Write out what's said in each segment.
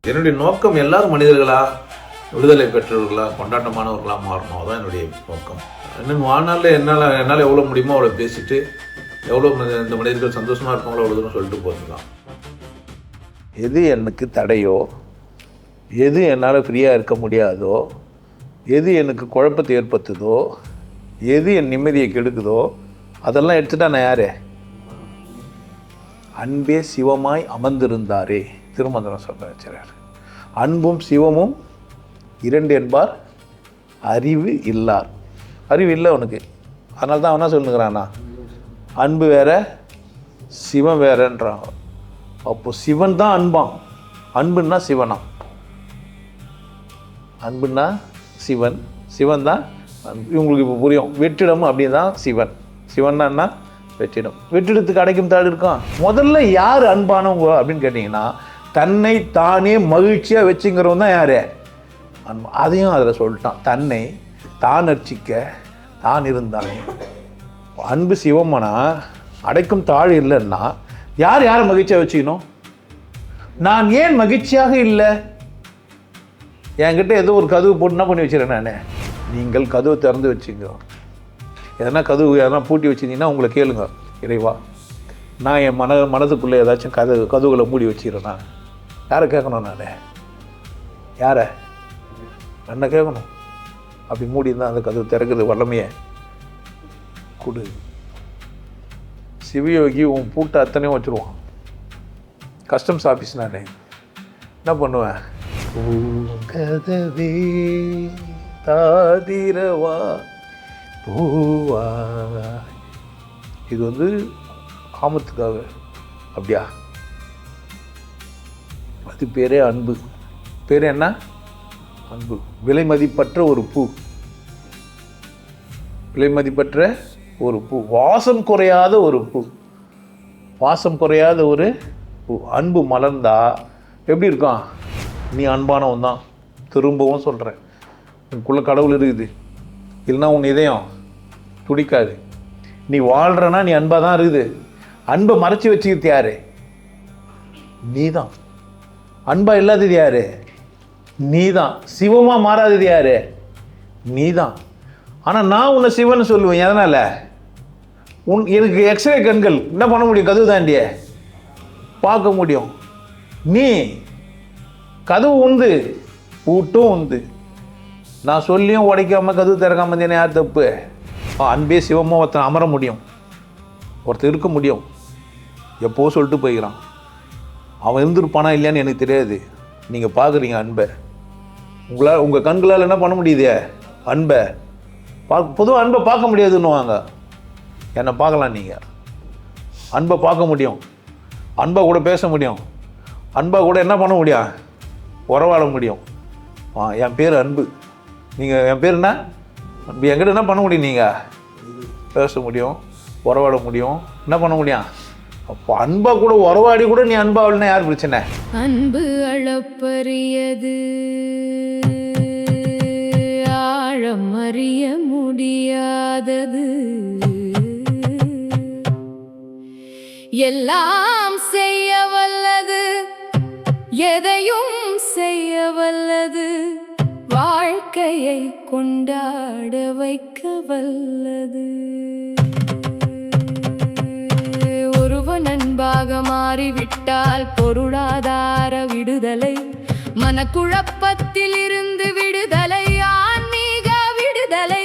என்னுடைய நோக்கம் எல்லாரும் மனிதர்களா, விடுதலை பெற்றவர்களா, கொண்டாட்டமானவர்களா மாறணும். அதான் என்னுடைய நோக்கம். இன்னும் வாழ்நாளில் என்னால் எவ்வளோ முடியுமோ அவ்வளோ பேசிட்டு, எவ்வளோ இந்த மனிதர்கள் சந்தோஷமாக இருப்பாங்களோ அவ்வளோ தூரம் சொல்லிட்டு போகிறதுதான். எது எனக்கு தடையோ, எது என்னால் ஃப்ரீயாக இருக்க முடியாதோ, எது எனக்கு குழப்பத்தை ஏற்படுத்துதோ, எது என் நிம்மதியை கெடுக்குதோ, அதெல்லாம் எடுத்துட்டா நான் யார்? அன்பே சிவமாய் அமர்ந்திருந்தாரே திருமந்திரம் சொல்ல வச்சுறார். அன்பும் சிவமும் இரண்டு என்பார் அறிவு இல்லார். அறிவு இல்லை அவனுக்கு. அதனால தான் அவனா சொல்லுங்கிறானா, அன்பு வேற சிவன் வேறன்றான். அப்போ சிவன் தான் அன்பான். அன்புன்னா சிவனா, அன்புன்னா சிவன், சிவன் தான் அன்பு. இவங்களுக்கு இப்போ புரியும். வெற்றிடம் அப்படின்னு தான் சிவன். சிவன்னா என்ன? வெற்றிடம். வெற்றிடத்துக்கு அடைக்கும் தாள் இருக்கான். முதல்ல யார் அன்பானவங்க அப்படின்னு கேட்டிங்கன்னா, தன்னை தானே மகிழ்ச்சியாக வச்சுங்கிறவன் தான் யார்? அன்பு. அதையும் அதில் சொல்லிட்டான். தன்னை தான் அர்ச்சிக்க தான் இருந்தானே. அன்பு சிவமனா அடைக்கும் தாழ் இல்லைன்னா யார் யாரை மகிழ்ச்சியாக வச்சுக்கணும்? நான் ஏன் மகிழ்ச்சியாக இல்லை? என்கிட்ட ஏதோ ஒரு கதவு போட்டு என்ன பண்ணி வச்சுறேன் நான்? நீங்கள் கதவு திறந்து வச்சுங்க. எதனா கதவு எதனா பூட்டி வச்சுருந்தீங்கன்னா உங்களை கேளுங்க, இறைவா நான் என் மனதுக்குள்ளே ஏதாச்சும் கதவுகளை மூடி வச்சுக்கிறேன்னா யாரை கேட்கணும்? நான் யாரை? என்ன கேட்கணும்? அப்படி மூடி இருந்தால் அந்த கதவு திறக்குது வல்லமையை கொடு. சிவயோகி உன் பூட்டை அத்தனையும் வச்சுருவான். கஸ்டம்ஸ் ஆஃபீஸ் நான் என்ன பண்ணுவேன்? கதவே தாதிரவா பூவா. இது வந்து காமத்துக்காக. அப்படியா? அது பேரே அன்பு. பேர் என்ன? அன்பு. விலை மதிப்பற்ற ஒரு பூ. விலை மதிப்பற்ற ஒரு பூ. வாசம் குறையாத ஒரு பூ. வாசம் குறையாத ஒரு பூ. அன்பு மலர்ந்தா எப்படி இருக்கான்? நீ அன்பானவன் தான். திரும்பவும் சொல்கிறேன், உனக்குள்ள கடவுள் இருக்குது. இல்லைன்னா உன் இதயம் துடிக்காது. நீ வாழ்கிறனா நீ அன்பாக தான் இருக்குது. அன்பை மறைச்சி வச்சுக்கிறது யாரு? நீ தான். அன்பாக இல்லாதது யாரு? நீ தான். சிவமாக மாறாதது யாரு? நீ தான். ஆனால் நான் உன்னை சிவன் சொல்லுவேன். எதனால்? எனக்கு எக்ஸ்ரே கண்கள் என்ன பண்ண முடியும்? கதவு தாண்டிய பார்க்க முடியும். நீ கதவு உந்து, பூட்டும் உந்து. நான் சொல்லியும் உடைக்காமல் கதவு திறக்காம இருந்தேனே யார் தப்பு? அன்பே சிவமாக ஒருத்தன் அமர முடியும், ஒருத்தர் இருக்க முடியும். எப்போ சொல்லிட்டு போய்க்கிறான். அவன் இருந்துருப்பானா இல்லையான்னு எனக்கு தெரியாது. நீங்கள் பார்க்குறீங்க அன்பை. உங்கள் கண்களால் என்ன பண்ண முடியுது? அன்பை பொதுவாக அன்பை பார்க்க முடியாதுன்னுவாங்க. என்னை பார்க்கலாம். நீங்கள் அன்பை பார்க்க முடியும், அன்பை கூட பேச முடியும், அன்பை கூட என்ன பண்ண முடியும்? உறவாட முடியும். என் பேர் அன்பு. நீங்கள் என் பேர் என்ன? அன்பு. என்கிட்ட என்ன பண்ண முடியும்? நீங்கள் பேச முடியும், உறவாட முடியும், என்ன பண்ண முடியும்? அப்போ அன்பா கூட உறவாடி கூட நீ அன்பாவல்னா யார் பிரச்சனை? அன்பு அளப்பரியது, ஆழம் அறிய முடியாதது, எல்லாம் செய்ய வல்லது, எதையும் செய்ய வல்லது, வாழ்க்கையை கொண்டாட வைக்க வல்லது. ஒருவன் அன்பாக மாறிவிட்டால் பொருளாதார விடுதலை, மனக்குழப்பத்தில் இருந்து விடுதலை, ஆன்மீக விடுதலை,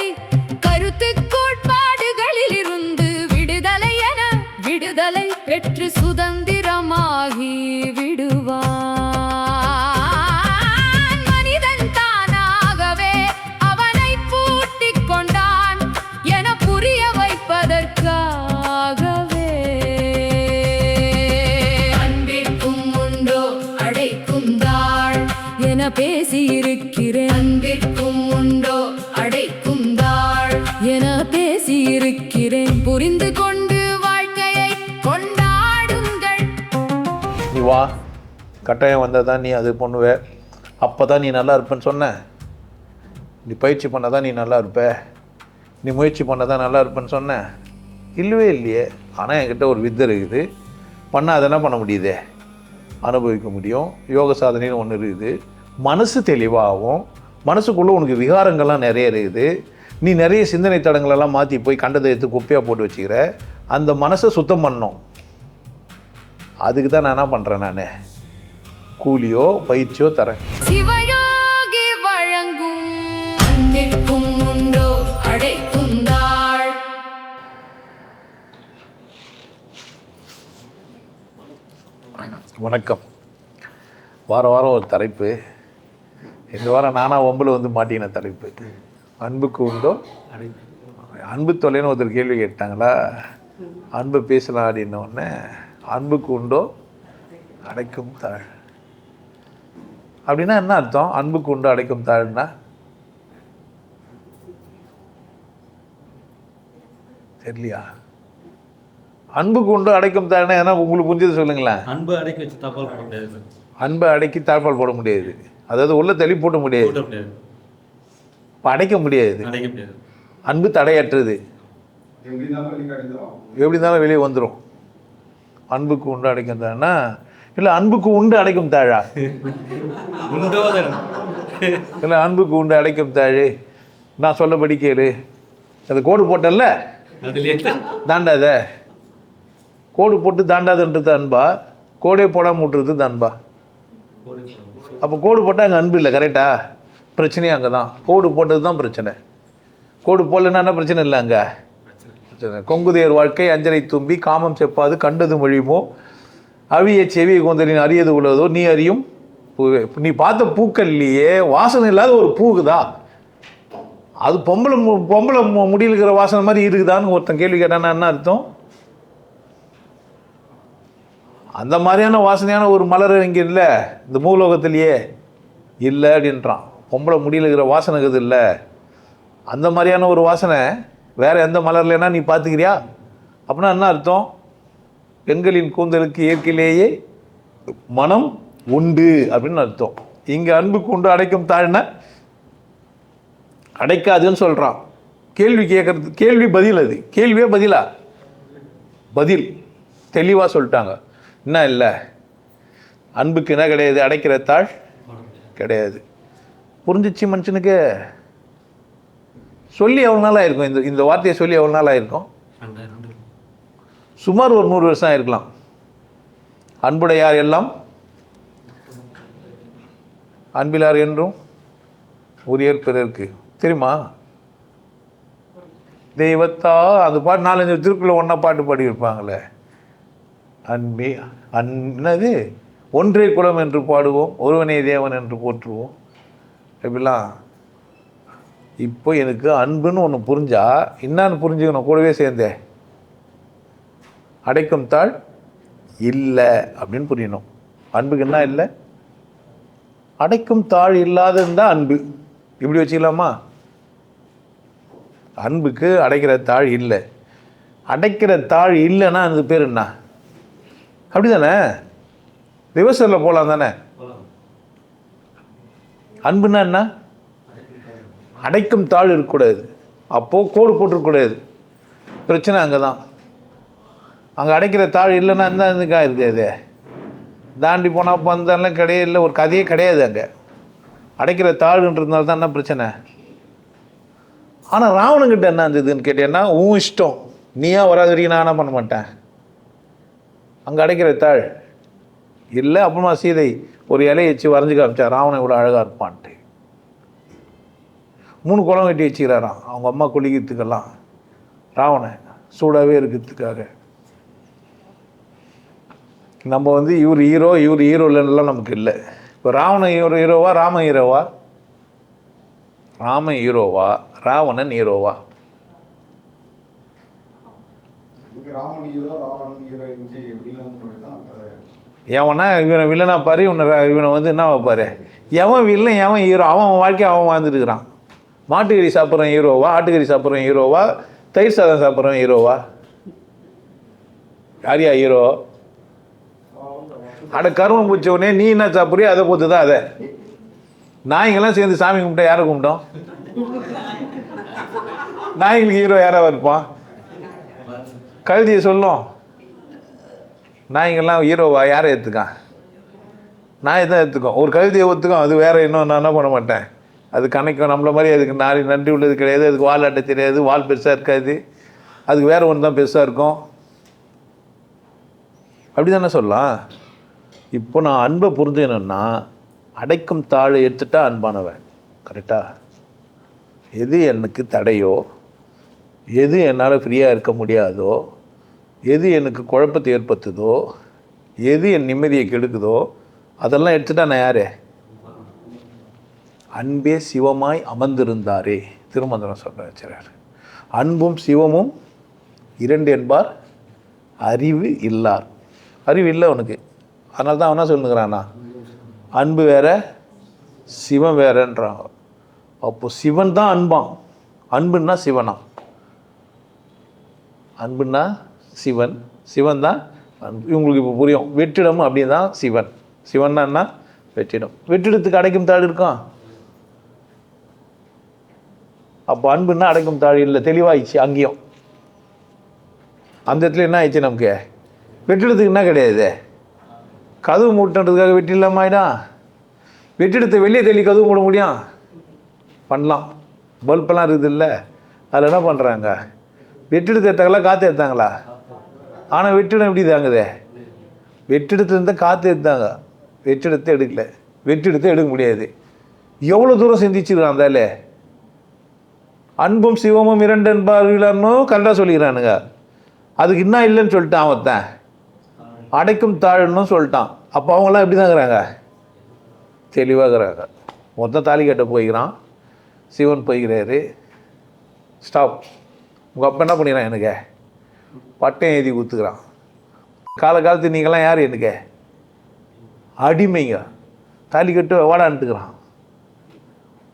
கருத்து கோட்பாடுகளில் இருந்து விடுதலை என விடுதலை பெற்று சுதந்திரமாகி விடுவான். மனிதன் தானாகவே அவனை பூட்டிக் கொண்டான் என புரிய வைப்பதற்காகவே. அன்பிற்கும் உண்டோ அடைக்கும் தாழ் என பேசியிருக்கிறேன். அன்பிற்கும் உண்டோ அடைக்கும் தாழ் என பேசியிருக்கிறேன். புரிந்து கொண்டு வாழ்க்கையை கொண்டாடுங்கள். நீ வா, கட்டாயம் வந்தால் தான் நீ அது பண்ணுவே. அப்போ தான் நீ நல்லா இருப்பேன்னு சொன்ன. நீ பயிற்சி பண்ண தான் நீ நல்லா இருப்ப, நீ முயற்சி பண்ண தான் நல்லா இருப்பேன்னு சொன்ன. இல்லவே இல்லையே. ஆனால் என்கிட்ட ஒரு வித்தை இருக்குது. பண்ணால் அதை என்ன பண்ண முடியுதே? அனுபவிக்க முடியும். யோக சாதனைன்னு ஒன்று இருக்குது. மனசு தெளிவாகும். மனசுக்குள்ளே உனக்கு விகாரங்கள்லாம் நிறைய இருக்குது. நீ நிறைய சிந்தனை தடங்களெல்லாம் மாற்றி போய் கண்டதை எடுத்து குப்பையாக போட்டு வச்சுக்கிற. அந்த மனசை சுத்தம் பண்ணணும். அதுக்கு தான் நான் என்ன பண்ணுறேன், நான் கூலியோ பயிற்சியோ தரேன். சிவயோகி வழங்கும் அன்பிற்கும் உண்டோ அடைக்கும் தாழ். வணக்கம். வாரம் ஒரு தலைப்பு. இந்த வாரம் நானாக ஒம்பில் வந்து மாட்டின தலைப்பு அன்புக்கு உண்டோ. அன்பு தொலைன்னு ஒருத்தர் கேள்வி கேட்டாங்களா, அன்பு பேசலாம் அப்படின்ன உடனே அன்புக்கு உண்டோ அடைக்கும் தாழ் அப்படின்னா என்ன அர்த்தம்? அன்புக்கு உண்டோ அடைக்கும் தாழ்னா தெரியலையா? அன்புக்கு உண்டோ அடைக்கும் தாழ்னா ஏன்னா உங்களுக்கு புரிஞ்சது சொல்லுங்களேன். அன்பு அடக்கி வச்சு தாப்பால் போட முடியாது. அன்பை அடக்கி தாழ்பால் போட முடியாது. அதாவது உள்ள தெளி போட்ட முடியாது. இப்போ அடைக்க முடியாது. அன்பு தடையற்றது. எப்படி இருந்தாலும் வெளியே வந்துடும். அன்புக்கு உண்டு அடைக்கும் தாழ்னா இல்லை அன்புக்கு உண்டு அடைக்கும் தாழா? இல்லை அன்புக்கு உண்டு அடைக்கும் தாழ். நான் சொல்லபடி கேளு. அது கோடு போட்டல தாண்டாத. கோடு போட்டு தாண்டாதுன்றது அன்பா? கோடே போடாமல் விட்டுறது அன்பா? அப்போ கோடு போட்டால் அங்கே அன்பு இல்லை. கரெக்டா? பிரச்சனையே அங்கே தான். கோடு போட்டது தான் பிரச்சனை. கோடு போடலன்னா என்ன பிரச்சனை இல்லை அங்கே பிரச்சனை. கொங்குதையர் வாழ்க்கை அஞ்சரை தும்பி காமம் செப்பாது கண்டது மொழிமோ அவிய செவிய கொந்தலின் அரியது உள்ளதோ நீ அறியும் பூவே. நீ பார்த்த பூக்கள்லையே வாசனை இல்லாத ஒரு பூக்குதா? அது பொம்பளை முடியில் இருக்கிற வாசனை மாதிரி இருக்குதான்னு ஒருத்தன் கேள்வி கேட்டான்னா என்ன அர்த்தம்? அந்த மாதிரியான வாசனையான ஒரு மலர் இங்கே இல்லை, இந்த பூலோகத்திலேயே இல்லை அப்படின்றான். பொம்பளை முடியில் இருக்கிற வாசனைக்குது இல்லை. அந்த மாதிரியான ஒரு வாசனை வேறு எந்த மலர்லன்னா நீ பார்த்துக்கிறியா? அப்படின்னா என்ன அர்த்தம்? பெண்களின் கூந்தலுக்கு இயற்கையிலேயே மனம் உண்டு அப்படின்னு அர்த்தம். இங்கே அன்புக்கு உண்டு அடைக்கும் தாழ்னா அடைக்காதுன்னு சொல்கிறான். கேள்வி கேட்கறது கேள்வி பதில். அது கேள்வியே பதிலா? பதில் தெளிவாக சொல்லிட்டாங்க. என்ன இல்லை அன்புக்கு என்ன கிடையாது, அடைக்கிற தாழ் கிடையாது. புரிஞ்சிச்சு மனுஷனுக்கு? சொல்லி எவ்வளோ நாள் ஆயிருக்கும்? இந்த வார்த்தையை சொல்லி எவ்வளோ நாள் ஆயிருக்கும்? சுமார் ஒரு 100 வருஷம் ஆயிருக்கலாம். அன்புடையார் எல்லாம் அன்பிலார் என்றும் உரியர் பிறருக்கு தெரியுமா? தெய்வத்தா அது பாட்டு 4-5 திருக்குள்ள ஒன்றா பாட்டு பாடியிருப்பாங்களே. அன்பே என்னது ஒன்றே குலம் என்று பாடுவோம், ஒருவனே தேவன் என்று போற்றுவோம். இப்படிலாம். இப்போ எனக்கு அன்புன்னு ஒன்று புரிஞ்சா என்னான்னு புரிஞ்சுக்கணும் கூடவே சேர்ந்தே. அடைக்கும் தாழ் இல்லை அப்படின்னு புரியணும். அன்புக்கு என்ன இல்லை? அடைக்கும் தாழ் இல்லாததுன்னு தான் அன்பு. இப்படி வச்சுக்கலாமா? அன்புக்கு அடைக்கிற தாழ் இல்லை. அடைக்கிற தாழ் இல்லைன்னா அது பேர் என்ன? அப்படி தானே? ரிவர்சரில் போகலாம் தானே? அன்புன்னா என்ன? அடைக்கும் தாழ் இருக்கக்கூடாது. அப்போது கோடு போட்டுருக்கூடாது. பிரச்சனை அங்கே தான். அங்கே அடைக்கிற தாழ் இல்லைன்னா அந்த இதுக்காக இருக்குது. அது தாண்டி போனால் பந்தெல்லாம் கிடையாது. இல்லை ஒரு கதையே கிடையாது அங்கே. அடைக்கிற தாழ்ன்றதுனால தான் என்ன பிரச்சனை? ஆனால் ராவணங்கிட்ட என்ன இருந்ததுன்னு கேட்டேன்னா உன் இஷ்டம், நீயா வராத வரைக்கும் நான் என்ன பண்ண மாட்டேன். அங்கே அடைக்கிற தாழ் இல்லை. அப்புறமா சீதை ஒரு இலையை வச்சு வரைஞ்சி காமிச்சா ராவணன் இவ்வளோ அழகாக இருப்பான்ட்டு. 3 குளம் வெட்டி வச்சுக்கிறாராம் அவங்க அம்மா குளிக்கிறதுக்கெல்லாம். ராவணன் சூடாகவே இருக்கிறதுக்காக. நம்ம இவர் ஹீரோ இவர் ஹீரோ இல்லைன்னெலாம் நமக்கு இல்லை. இப்போ ராவணன் ஹீரோவா ராமன் ஹீரோவா? ராமன் ஹீரோவா ராவணன் ஹீரோவா? எவனா இவனை வில்லனா பாரு, இவனை என்ன வைப்பாரு? எவன் வில்லன் எவன் ஹீரோ? அவன் வாழ்க்கையை அவன் வாழ்ந்துட்டுருக்கிறான். மாட்டுக்கறி சாப்பிட்றவன் ஹீரோவா, ஆட்டுக்கறி சாப்பிட்றவன் ஹீரோவா, தயிர் சாதம் சாப்பிட்றவன் ஹீரோவா? யாரியா ஹீரோ? அட கருமம் பூச்சவனே, நீ என்ன சாப்பிட்றியோ அதை பொறுத்து தான். அதை நாய்ங்கெல்லாம் சேர்ந்து சாமி கும்பிட்டா யாரை கும்பிட்டோம்? நாய்களுக்கு ஹீரோ யாராக இருப்பான்? கழுதியை சொல்லும். நாய்ங்கெல்லாம் ஹீரோவா? யாரை ஏற்றுக்கான்? நான் இதான் எடுத்துக்கோம். ஒரு கவிதையை ஒத்துக்கும், அது வேறு இன்னும் நான் என்ன பண்ண மாட்டேன், அது கணக்கும். நம்மள மாதிரி அதுக்கு நன்றி உள்ளது கிடையாது, அதுக்கு வால் அட்டை தெரியாது, வால் பெருசாக இருக்காது, அதுக்கு வேறு ஒன்று தான் பெருசாக இருக்கும். அப்படி தானே சொல்லலாம். இப்போ நான் அன்பை புரிஞ்சுக்கணுன்னா அடைக்கும் தாழை எடுத்துட்டா அன்பானவன். கரெக்டாக? எது எனக்கு தடையோ, எது என்னால் ஃப்ரீயாக இருக்க முடியாதோ, எது எனக்கு குழப்பத்தை ஏற்படுத்துதோ, எது என் நிம்மதியை கெடுக்குதோ, அதெல்லாம் எடுத்துட்டா நான் யார்? அன்பே சிவமாய் அமர்ந்திருந்தாரே திருமந்திரம் சொல்கிறார். அன்பும் சிவமும் 2 என்பார் அறிவு இல்லார். அறிவு இல்லை அவனுக்கு. அதனால தான் அவனா சொல்லுங்கிறானா, அன்பு வேற சிவன் வேறன்றாங்க. அப்போ சிவன் தான் அன்பான். அன்புன்னா சிவனா? அன்புன்னா சிவன், சிவன் தான் அன்பு. இவங்களுக்கு இப்போ புரியும். வெற்றிடம் அப்படி தான் சிவன். சிவன்னா என்ன? வெற்றிடம். வெற்றிடத்துக்கு அடைக்கும் தாழ் இருக்கும். அப்போ அன்புன்னா அடைக்கும் தாழ் இல்லை. தெளிவாகிடுச்சு. அங்கேயும் அந்த இடத்துல என்ன ஆயிடுச்சு நமக்கு? வெற்றிடத்துக்கு என்ன கிடையாது? கதவு மூட்டுன்றதுக்காக வெற்றி இல்லாமல் ஆகிடும். வெற்றிடத்தை வெளியே தெளி கதவு மூட முடியும்? பண்ணலாம். பல்பெல்லாம் இருக்குது இல்லை, அதில் என்ன பண்ணுறாங்க? வெற்றிடத்தை எடுத்தாங்களா காற்று எடுத்தாங்களா? ஆனால் வெற்றிடம் எப்படி தாங்குதே? வெற்றிடத்துலேருந்து காற்று எடுத்தாங்க, வெற்றிடத்தை எடுக்கல. வெற்றிடத்தை எடுக்க முடியாது. எவ்வளோ தூரம் சிந்திச்சிருக்கான் அந்தால. அன்பும் சிவமும் 2 என்பார்கள்னு கரெக்டாக சொல்லிக்கிறானுங்க. அதுக்கு என்ன இல்லைன்னு சொல்லிட்டான் அவன். அடைக்கும் தாழ்ன்னு சொல்லிட்டான். அப்போ அவங்களாம் எப்படி தான் இருக்கிறாங்க? தெளிவாகிறாங்க. மொத்தம் தாலி கட்ட போய்க்கிறான், சிவன் போய்கிறாரு. ஸ்டாப். உங்கள் அப்பா என்ன பண்ணிக்கிறான்? எனக்கு பட்டம் எழுதி கொடுத்துக்கிறான். காலகாலத்து நீங்களாம் யார்? எனக்கு அடிமைங்க. தாலி கட்டு வாடான்ட்டுக்கிறான்.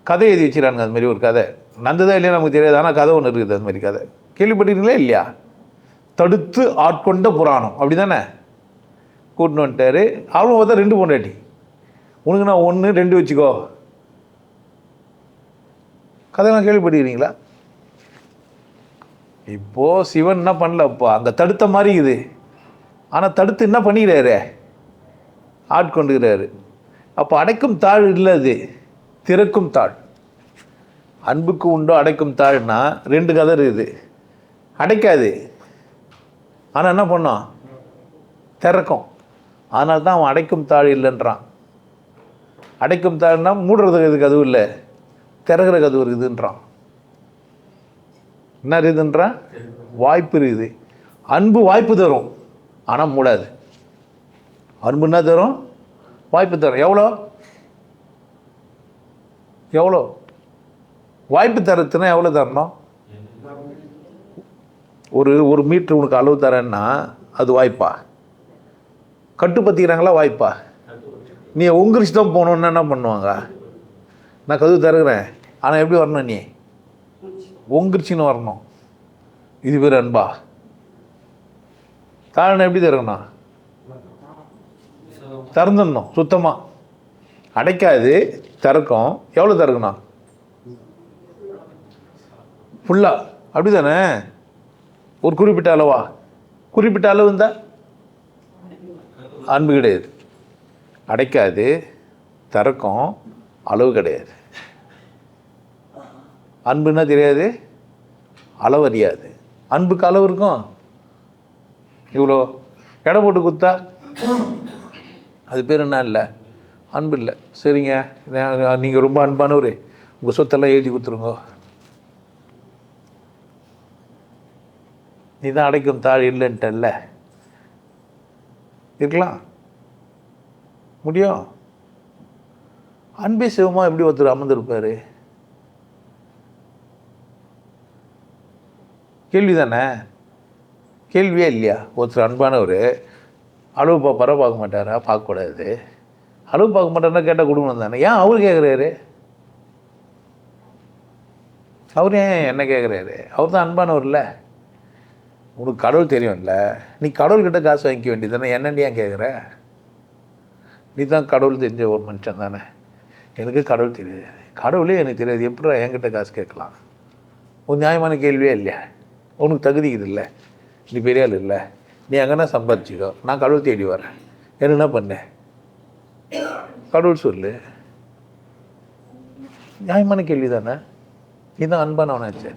கதை எழுதி வச்சுக்கிறானுங்க. அது மாதிரி ஒரு கதை நடந்ததா இல்லையா நமக்கு தெரியாது, ஆனால் கதை ஒன்று இருக்குது. அது மாதிரி கதை கேள்விப்பட்டிருக்கீங்களா இல்லையா? தடுத்து ஆட்கொண்ட புராணம். அப்படி தானே? கூட்டின்னு வந்துட்டார். அவளும் பார்த்தா 2 பொண்டாட்டி. உனக்கு நான் 1 2 வச்சுக்கோ. கதையெல்லாம் கேள்விப்பட்டிருக்கீங்களா? இப்போது சிவன் என்ன பண்ணலப்பா, அங்கே தடுத்த மாதிரி இது. ஆனால் தடுத்து என்ன பண்ணிக்கிறாரு? ஆட்கொண்டுகிறாரு. அப்போ அடைக்கும் தாழ் இல்லை, அது திறக்கும் தாழ். அன்புக்கு உண்டோ அடைக்கும் தாழ்னா 2 கதை இருக்குது. அடைக்காது, ஆனால் என்ன பண்ணோம்? திறக்கும். அதனால தான் அவன் அடைக்கும் தாழ் இல்லைன்றான். அடைக்கும் தாழ்னா மூடுறதுக்கு கதவு இல்லை, திறகிற கதவு இருக்குதுன்றான். என்ன இருக்குதுன்றான்? வாய்ப்பு இருக்குது. அன்பு வாய்ப்பு தரும், ஆனால் மூடாது. அன்பு என்ன தரும்? வாய்ப்பு தரும். எவ்வளோ எவ்வளோ வாய்ப்பு தரத்துனா எவ்வளோ தரணும்? ஒரு மீட்ரு உனக்கு அளவு தரேன்னா அது வாய்ப்பா? கட்டுப்பற்றிக்கிறாங்களா வாய்ப்பா? நீ உங்கரிச்சு தான் போகணுன்னு என்ன பண்ணுவாங்க? நான் கதவு தருகிறேன், ஆனால் எப்படி வரணும்? நீ உங்கரிச்சின்னு வரணும். இது பேர் அன்பா? தாழ்னா எப்படி தரணும்? திறந்துடணும் சுத்தமாக. அடைக்காது, திறக்கும். எவ்வளோ திறக்கணும்? ஃபுல்லாக. அப்படி தானே? ஒரு குறிப்பிட்ட அளவா? குறிப்பிட்ட அளவு இருந்தால் அன்பு கிடையாது. அடைக்காது, திறக்கும், அளவு கிடையாது. அன்புன்னா தெரியாது, அளவு அறியாது. அன்புக்கு அளவு இருக்கும். இவ்வளோ எடை போட்டு குத்தா அது பேர் என்ன? இல்லை, அன்பு இல்லை. சரிங்க, நீங்கள் ரொம்ப அன்பானவர், உங்கள் சொத்தெல்லாம் எழுதி கொடுத்துருங்க. நீ தான் அடைக்கும் தாழ் இல்லைன்ட்டல்ல. இருக்கலாம் முடியும். அன்பே சிவமாக எப்படி ஒருத்தர் அமர்ந்திருப்பார்? கேள்வி தானே? கேள்வியே இல்லையா? ஒருத்தர் அன்பானவர் அளவு பார்ப்பாரா பார்க்க மாட்டாரா? பார்க்கக்கூடாது. அளவு பார்க்க மாட்டாருன்னா கேட்டால் கொடுக்கணும் தானே. ஏன் அவர் கேட்குறாரு? அவர் ஏன் என்ன கேட்குறாரு? அவர் தான் அன்பானவர் இல்லை. உனக்கு கடவுள் தெரியும்ல, நீ கடவுள்கிட்ட காசு வாங்கிக்க வேண்டியது தானே. என்னென்னு ஏன் கேட்குற? நீ தான் கடவுள் தெரிஞ்ச ஒரு மனுஷன் தானே. எனக்கு கடவுள் தெரியாது. கடவுளே எனக்கு தெரியாது, எப்படி என்கிட்ட காசு கேட்கலாம்? ஒரு நியாயமான கேள்வியே இல்லையா? உனக்கு தகுதி இது இல்லை, நீ பெரிய ஆள் இல்லை, நீ எங்கன்னா சம்பாதிச்சிக்கோ, நான் கடவுள் தேடி வரேன், என்ன பண்ணேன்? கடவுள் சொல்லு. நியாயமான கேள்வி தானே. இதுதான் அன்பானவனாச்சு.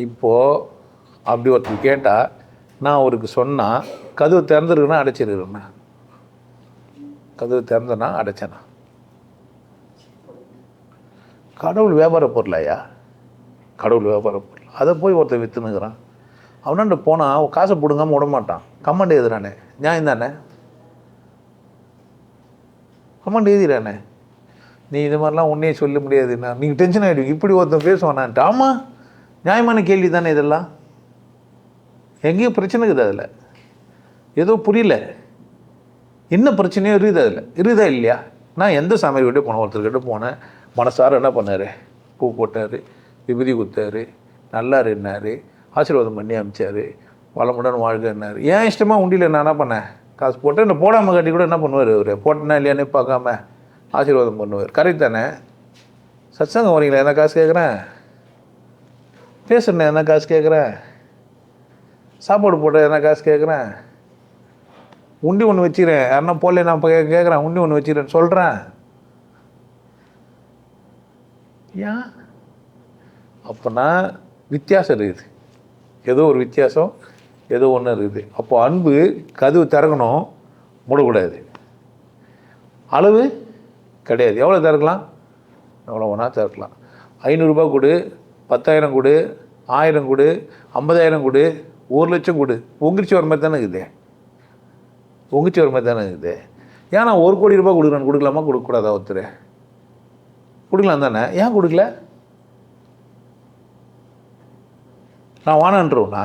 இப்போது அப்படி ஒருத்தர் கேட்டால் நான் அவருக்கு சொன்னால் கதவு திறந்துருக்குன்னா அடைச்சிருக்கிறேண்ணா, கதவு திறந்தனா அடைச்சேண்ணா. கடவுள் வியாபார பொருளையா? கடவுள் வியாபார பொருள். அதை போய் ஒருத்தர் விற்றுனுக்குறான். அவனாண்ட போனால் காசை போடுங்காமல் விட மாட்டான். கமாண்ட் எழுதுறானே, நியாயம் தானே? கமாண்ட் எழுதிறானே. நீ இது மாதிரிலாம் உன்னையே சொல்ல முடியாதுண்ணா, நீங்கள் டென்ஷன் ஆகிடுவீங்க. இப்படி ஒருத்தன் பேசுவானான்ட்டு. ஆமாம், நியாயமான கேள்வி தானே இதெல்லாம். எங்கேயும் பிரச்சனை இருக்குது அதில். ஏதோ புரியல, என்ன பிரச்சனையோ இருக்குது அதில். இருக்குதா இல்லையா? நான் எந்த சாமியார் கிட்டே போனேன், ஒருத்தர்கிட்ட போனேன். மனசார என்ன பண்ணார்? பூ போட்டார், விபூதி குத்தார், நல்லா இருந்தார், ஆசீர்வாதம் பண்ணி அமிச்சார், வளமுடன் வாழ்கன்னாரு. ஏன் இஷ்டமாக உண்டியில் நான் என்ன பண்ணேன்? காசு போட்டு இந்த போடாமல் காட்டி கூட என்ன பண்ணுவார் அவர்? போட்டேன்னா இல்லையானே பார்க்காம ஆசீர்வாதம் பண்ணுவார். கரெக்ட் தானே? சத்சங்கம் வரீங்களா? என்ன காசு கேட்குறேன்? பேசுறேன் என்ன காசு கேட்குறேன்? சாப்பாடு போட்ட என்ன காசு கேட்குறேன்? உண்டி ஒன்று வச்சுக்கிறேன். யாருன்னா போடல நான் இப்போ கேட்குறேன். உண்டி ஒன்று வச்சுக்கிறேன்னு சொல்கிறேன். ஏன்? அப்போனா வித்தியாசம் இருக்குது. ஏதோ ஒரு வித்தியாசம், ஏதோ ஒன்று இருக்குது. அப்போது அன்பு கதவு திறக்கணும், மூடக்கூடாது. அளவு கிடையாது. எவ்வளோ திறக்கலாம்? எவ்வளோ ஒன்றா திறக்கலாம். 500 ரூபா கொடு, 10,000 கொடு, 1000 கொடு, 50,000 கொடு, 1 லட்சம் கொடு. பொங்கிரிச்சு வர மாதிரி தானே இருக்குது. பொங்கிச்சு வர மாதிரி தானே இருக்குது. ஏன் நான் 1 கோடி ரூபாய் கொடுக்குறேன்னு கொடுக்கலாமா கொடுக்கக்கூடாதா? ஒருத்தர் கொடுக்கலாம் தானே. ஏன் கொடுக்கல? நான் வானான்றோண்ணா.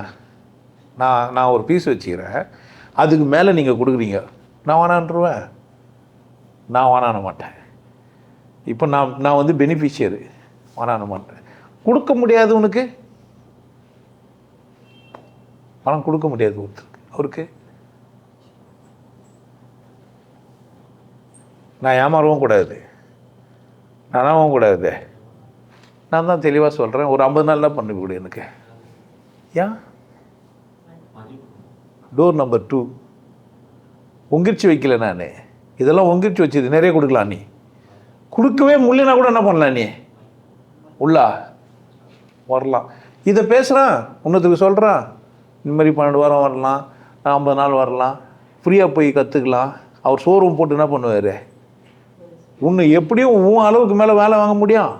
நான் ஒரு பீஸ் வச்சுக்கிறேன், அதுக்கு மேலே நீங்கள் கொடுக்குறீங்க, நான் வானான்றுவேன்? நான் வானான மாட்டேன். இப்போ நான் வந்து பெனிஃபிஷியரு, வானான மாட்டேன். கொடுக்க முடியாது உனக்கு, பணம் கொடுக்க முடியாது ஒருத்தருக்கு. அவருக்கு நான் ஏமாறவும் கூடாது, நானாகவும் கூடாது. நான் தான் தெளிவாக சொல்கிறேன். ஒரு 50 நாள் தான் பண்ணி கொடு எனக்கு. ஏன்? டோர் நம்பர் 2 ஒங்கிரிச்சு வைக்கல நான். இதெல்லாம் ஒங்கிரிச்சு வச்சது, நிறைய கொடுக்கலாம். நீ கொடுக்கவே முடியலனா கூட என்ன பண்ணலாம்? நீ உள்ளா வரலாம். இதை பேசுகிறான், இன்னொருத்துக்கு சொல்கிறான். இந்த மாதிரி 12 வாரம் வரலாம், 50 நாள் வரலாம், ஃப்ரீயாக போய் கற்றுக்கலாம். அவர் ஷோரூம் போட்டு என்ன பண்ணுவார்? உன்னை எப்படியும் உன் அளவுக்கு மேலே வேலை வாங்க முடியும்.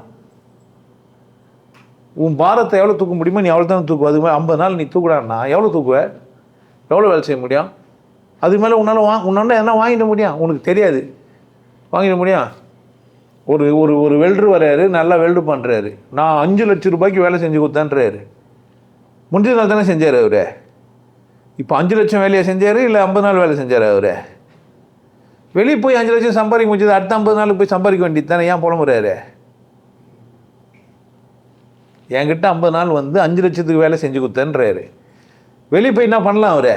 உன் பாரத்தை எவ்வளோ தூக்க முடியுமோ நீ எவ்வளோ தானே தூக்குவ. அது மாதிரி 50 நாள் நீ தூக்குறான்னா எவ்வளோ தூக்குவ? எவ்வளோ வேலை செய்ய முடியும்? அது மேலே உன்னால் என்ன வாங்கிட முடியும்? உனக்கு தெரியாது. வாங்கிட முடியும்? ஒரு வெல்டர் வர்றாரு, நல்லா வெல்டு பண்ணுறாரு. நான் 5 லட்சம் ரூபாய்க்கு வேலை செஞ்சு கொடுத்தேன்றாரு. முடிஞ்ச நாள் தானே செஞ்சார் அவர். இப்போ 5 லட்சம் வேலையை செஞ்சார், இல்லை 50 நாள் வேலை செஞ்சார் அவர்? வெளியே போய் 5 லட்சம் சம்பாதிக்க முடிஞ்சது, அடுத்த 50 நாளுக்கு போய் சம்பாதிக்க வேண்டியது தானே. ஏன் புலம்புறாரு? என்கிட்ட 50 நாள் வந்து 5 லட்சத்துக்கு வேலை செஞ்சு கொடுத்தேன்றாரு. வெளியே போய் என்ன பண்ணலாம்? அவர்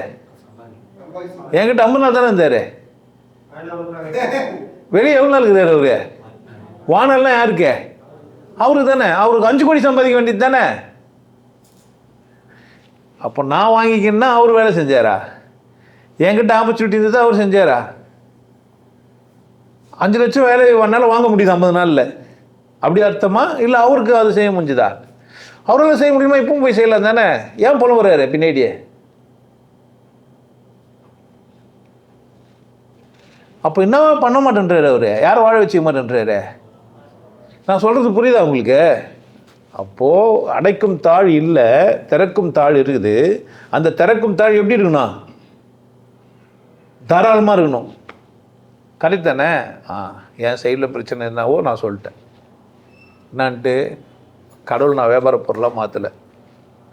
என்கிட்ட 50 நாள் தானே இருந்தார். வெளியே எவ்வளோ நாள் இருக்குதாரு அவரு? வானல்லாம் யாருக்கு? அவருக்கு தானே. அவருக்கு 5 கோடி சம்பாதிக்க வேண்டியது தானே. அப்போ நான் வாங்கிக்கணுன்னா அவர் வேலை செஞ்சாரா? என்கிட்ட ஆப்பர்ச்சுனிட்டி இருந்தது, அவர் செஞ்சாரா? 5 லட்சம் வேலை என்னால் வாங்க முடியுது 50 நாளில். அப்படி அர்த்தமா? இல்லை அவருக்கு அது செய்ய முடிஞ்சுதா? அவரால் செய்ய முடியுமா? இப்பவும் போய் செய்யலாம் தானே. ஏன் புலம்புறாரு பின்னாடியே? அப்போ என்னவா பண்ண மாட்டேன்றாரு அவர்? யாரும் வாழ வச்சுக்க மாட்டேன்றாரு? நான் சொல்கிறது புரியுதா உங்களுக்கு? அப்போது அடைக்கும் தாழ் இல்லை, திறக்கும் தாழ் இருக்குது. அந்த திறக்கும் தாழ் எப்படி இருக்கணும்? தாராளமாக இருக்கணும். கரெக்ட் தானே? என் சைடில் பிரச்சனை என்னவோ நான் சொல்லிட்டேன். என்னான்ட்டு கடவுள் நான் வியாபார பொருளாக மாற்றலை.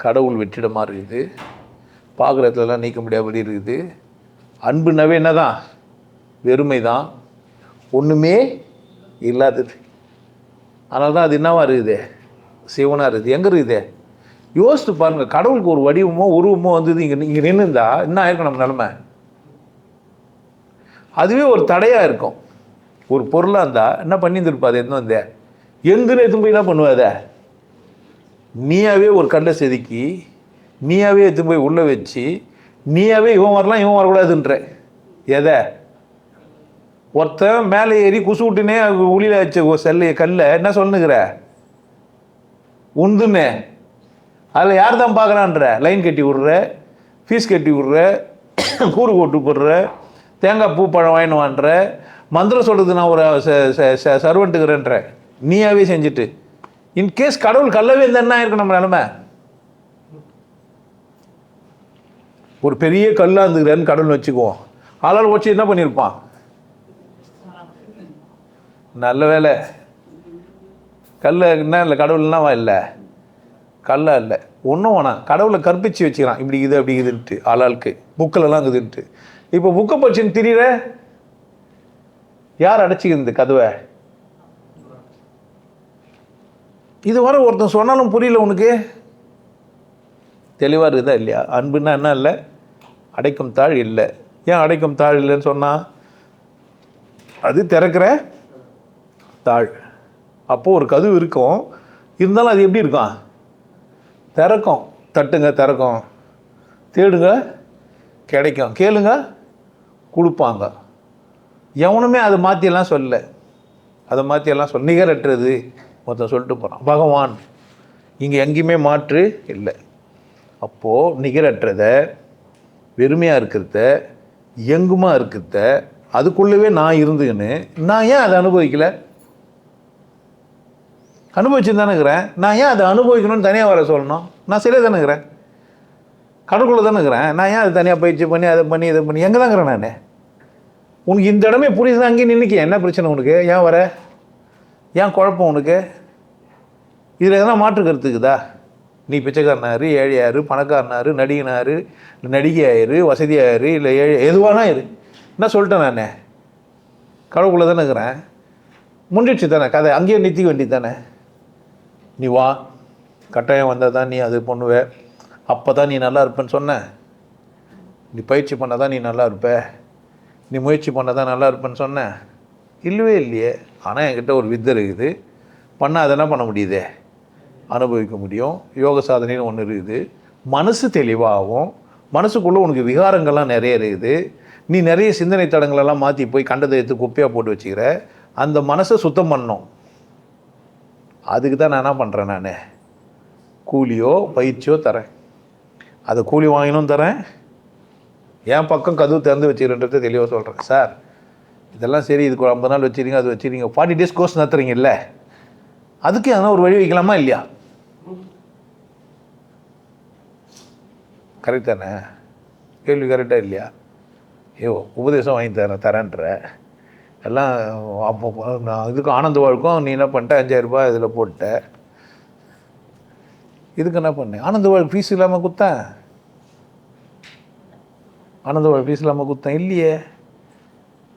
கடவுள் வெற்றிடமாக இருக்குது, பார்க்குறதுலாம் நீக்க முடியாதபடி இருக்குது. அன்புனாவே என்ன தான்? வெறுமை தான், ஒன்றுமே இல்லாதது. அதனால தான் அது என்னவா இருக்குது? சிவனாக இருக்குது. எங்கே இருக்குது? யோசித்து பாருங்கள். கடவுளுக்கு ஒரு வடிவமோ உருவமோ வந்தது இங்கே நின்றுந்தா என்ன ஆயிருக்கும் நம்ம நிலமை? அதுவே ஒரு தடையாக இருக்கும். ஒரு பொருளாக இருந்தால் என்ன பண்ணியிருந்துருப்பா? அது எதுவும் வந்த எங்கன்னு எடுத்து போய் என்ன பண்ணுவாத? நீயாவே ஒரு கல்லை செதுக்கி, நீயாவே எடுத்து போய் உள்ளே வச்சு, நீயாவே இவன் வரலாம் இவன் வரக்கூடாதுன்ற. எதை? ஒருத்தன் மேலே ஏறி குசு விட்டுனே உளியில் வச்ச கல்லை என்ன சொல்லுங்கிற உந்துன்னு அதில் யார் தான் பார்க்குறான்ற லைன் கட்டி விட்ற, ஃபீஸ் கட்டி விட்ற, கூறு கொட்டு போடுற, தேங்காய் பூ பழம் வாங்கினுவான்ற, மந்திரம் சொல்கிறது நான் ஒரு சர்வெண்ட்டுக்கிறேன்ற, நீயாவே செஞ்சுட்டு இன்கேஸ் கடவுள் கல்லவே இருந்தா இருக்கும் நம்ம நிலமை. ஒரு பெரிய கல்லாக இருந்துக்கிறேன்னு கடவுள் வச்சுக்குவோம். ஆளால் வச்சு என்ன பண்ணியிருப்பான்? நல்ல வேலை கல்ல என்ன இல்லை, கடவுள்னா இல்லை, கல்லா இல்லை, ஒன்றும் வேணாம். கடவுளை கற்பிச்சு வச்சுக்கிறான், இப்படி இது அப்படி இதுன்ட்டு ஆளாளுக்கு புக்கிலலாம் இருக்குதுன்ட்டு. இப்போ புக்கை படிச்சுன்னு திரியிற யார் அடைச்சிக்கிறது கதவை? இது வர ஒருத்தன் சொன்னாலும் புரியல உனக்கு. தெளிவாக இருக்குதா இல்லையா? அன்புன்னா என்ன இல்லை, அடைக்கும் தாழ் இல்லை. ஏன் அடைக்கும் தாழ் இல்லைன்னு சொன்னால் அது திறக்கிற தாழ். அப்போது ஒரு கதவு இருக்கும், இருந்தாலும் அது எப்படி இருக்கும்? திறக்கும். தட்டுங்க திறக்கும், தேடுங்க கிடைக்கும், கேளுங்க கொடுப்பாங்க. எவனுமே அதை மாற்றியெல்லாம் சொல்லலை, அதை மாற்றியெல்லாம் நிகரற்றது மொத்தம் சொல்லிட்டு போகிறான் பகவான். இங்கே எங்கேயுமே மாற்று இல்லை. அப்போது நிகரற்றதை, வெறுமையாக இருக்கிறத, எங்குமா இருக்கிறத, அதுக்குள்ளவே நான் இருந்துக்கின்னு நான் ஏன் அதை அனுபவிக்கலை? அனுபவிச்சுன்னு தானே இருக்கிறேன். நான் ஏன் அதை அனுபவிக்கணும்னு தனியாக வர சொல்லணும்? நான் சரியாக தானே இருக்கிறேன், கடற்குள்ளே தானே இருக்கிறேன். நான் ஏன் அதை தனியாக பயிற்சி பண்ணி அதை பண்ணி இதை பண்ணி எங்கே தான் இருக்கிறேன் நான்? உனக்கு இந்த இடமே புரியுதுன்னா அங்கேயே நின்றுக்க. என்ன பிரச்சனை உனக்கு? ஏன் வர? ஏன் குழப்பம் உனக்கு? இதில் எதனா மாற்று கருத்துக்குதா? நீ பிச்சைக்காரனாரு, ஏழையாரு, பணக்காரனாரு, நடிகனாரு, நடிகையாயிரு, வசதியாயிரு, இல்லை ஏழை, எதுவானா இரு. என்ன சொல்லிட்டேன் நான்? கடவுளுக்குள்ளே தானே இருக்கிறேன். முடிஞ்சிடுச்சு தானே கதை, அங்கேயே நிறுத்திக்க வேண்டியது தானே. நீ வா, கட்டாயம் வந்தால் தான் நீ அது பண்ணுவ, அப்போ தான் நீ நல்லா இருப்பேன்னு சொன்ன. நீ பயிற்சி பண்ணால் தான் நீ நல்லா இருப்ப, நீ முயற்சி பண்ணால் தான் நல்லா இருப்பேன்னு சொன்ன. இல்லவே இல்லையே. ஆனால் என்கிட்ட ஒரு வித்தை இருக்குது, பண்ணால் அதை என்ன பண்ண முடியுது? அனுபவிக்க முடியும். யோக சாதனைன்னு ஒன்று இருக்குது. மனசு தெளிவாகும், மனசுக்குள்ளே உனக்கு விகாரங்கள்லாம் நிறைய இருக்குது. நீ நிறைய சிந்தனை தடங்களெல்லாம் மாற்றி போய் கண்டதை எடுத்து குப்பையாக போட்டு வச்சுக்கிற. அந்த மனசை சுத்தம் பண்ணணும். அதுக்கு தான் நான் என்ன பண்ணுறேன், நான் கூலியோ பயிற்சியோ தரேன். அதை கூலி வாங்கினும் தரேன், என் பக்கம் கதவு திறந்து வச்சுக்கிறேன்றதை தெளிவாக சொல்கிறேன். சார் இதெல்லாம் சரி, இதுக்கு ஒரு 50 நாள் வச்சுருங்க, அது வச்சுருங்க, 40 days கோர்ஸ் நடத்துறீங்க இல்லை, அதுக்கு எதனா ஒரு வழி வைக்கலாமா இல்லையா? கரெக்ட் தானே? கேள்வி கரெக்டாக இல்லையா? உபதேசம் வாங்கி தரேன்ற எல்லாம். அப்போ நான் இதுக்கு ஆனந்த வாழ்க்கும் நீ என்ன பண்ணிட்ட, 5000 ரூபாய் இதில் போட்ட. இதுக்கு என்ன பண்ணேன்? ஆனந்த வாழ் ஃபீஸ் இல்லாமல் கொடுத்தேன். ஆனந்த வாழ் ஃபீஸ் இல்லாமல் கொடுத்தேன் இல்லையே.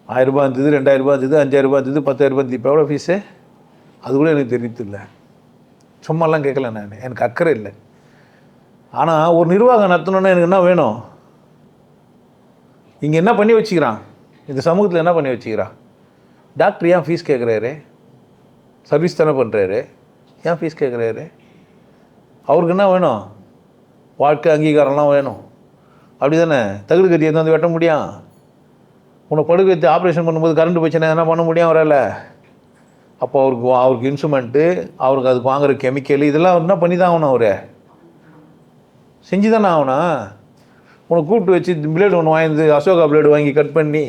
1000 ரூபாய் இருந்தது, 2000 ரூபாய் இருந்தது, 5000 ரூபாய் இருந்தது, 10000 ரூபாய் இருந்தது. இப்போ எவ்வளோ ஃபீஸு? அது கூட எனக்கு தெரியல. சும்மாலாம் கேட்கல நான், எனக்கு அக்கறை இல்லை. ஆனால் ஒரு நிர்வாகம் நடத்தணுன்னா எனக்கு என்ன வேணும்? இங்கே என்ன பண்ணி வச்சுக்கிறான், இந்த சமூகத்தில் என்ன பண்ணி வச்சுக்கிறான்? டாக்டர் ஏன் ஃபீஸ் கேட்குறாரு? சர்வீஸ் தானே பண்ணுறாரு, ஏன் ஃபீஸ் கேட்குறாரு? அவருக்கு என்ன வேணும்? வாழ்க்கை அங்கீகாரம்லாம் வேணும். அப்படி தானே? தகுடு கட்டி எது வந்து வெட்ட முடியும்? உன்னை படுக்க வச்சு ஆப்ரேஷன் பண்ணும்போது கரண்ட் போச்சுன்னா என்ன பண்ண முடியும் அவரால்? அப்போ அவருக்கு இன்ஸ்ட்ருமெண்ட்டு, அவருக்கு அதுக்கு வாங்குகிற கெமிக்கல், இதெல்லாம் என்ன பண்ணி தான் ஆகணும்? அவரு செஞ்சு தானே ஆகணும். உன்னை கூப்பிட்டு வச்சு பிளேடு ஒன்று வாங்கி, அசோகா பிளேடு வாங்கி கட் பண்ணி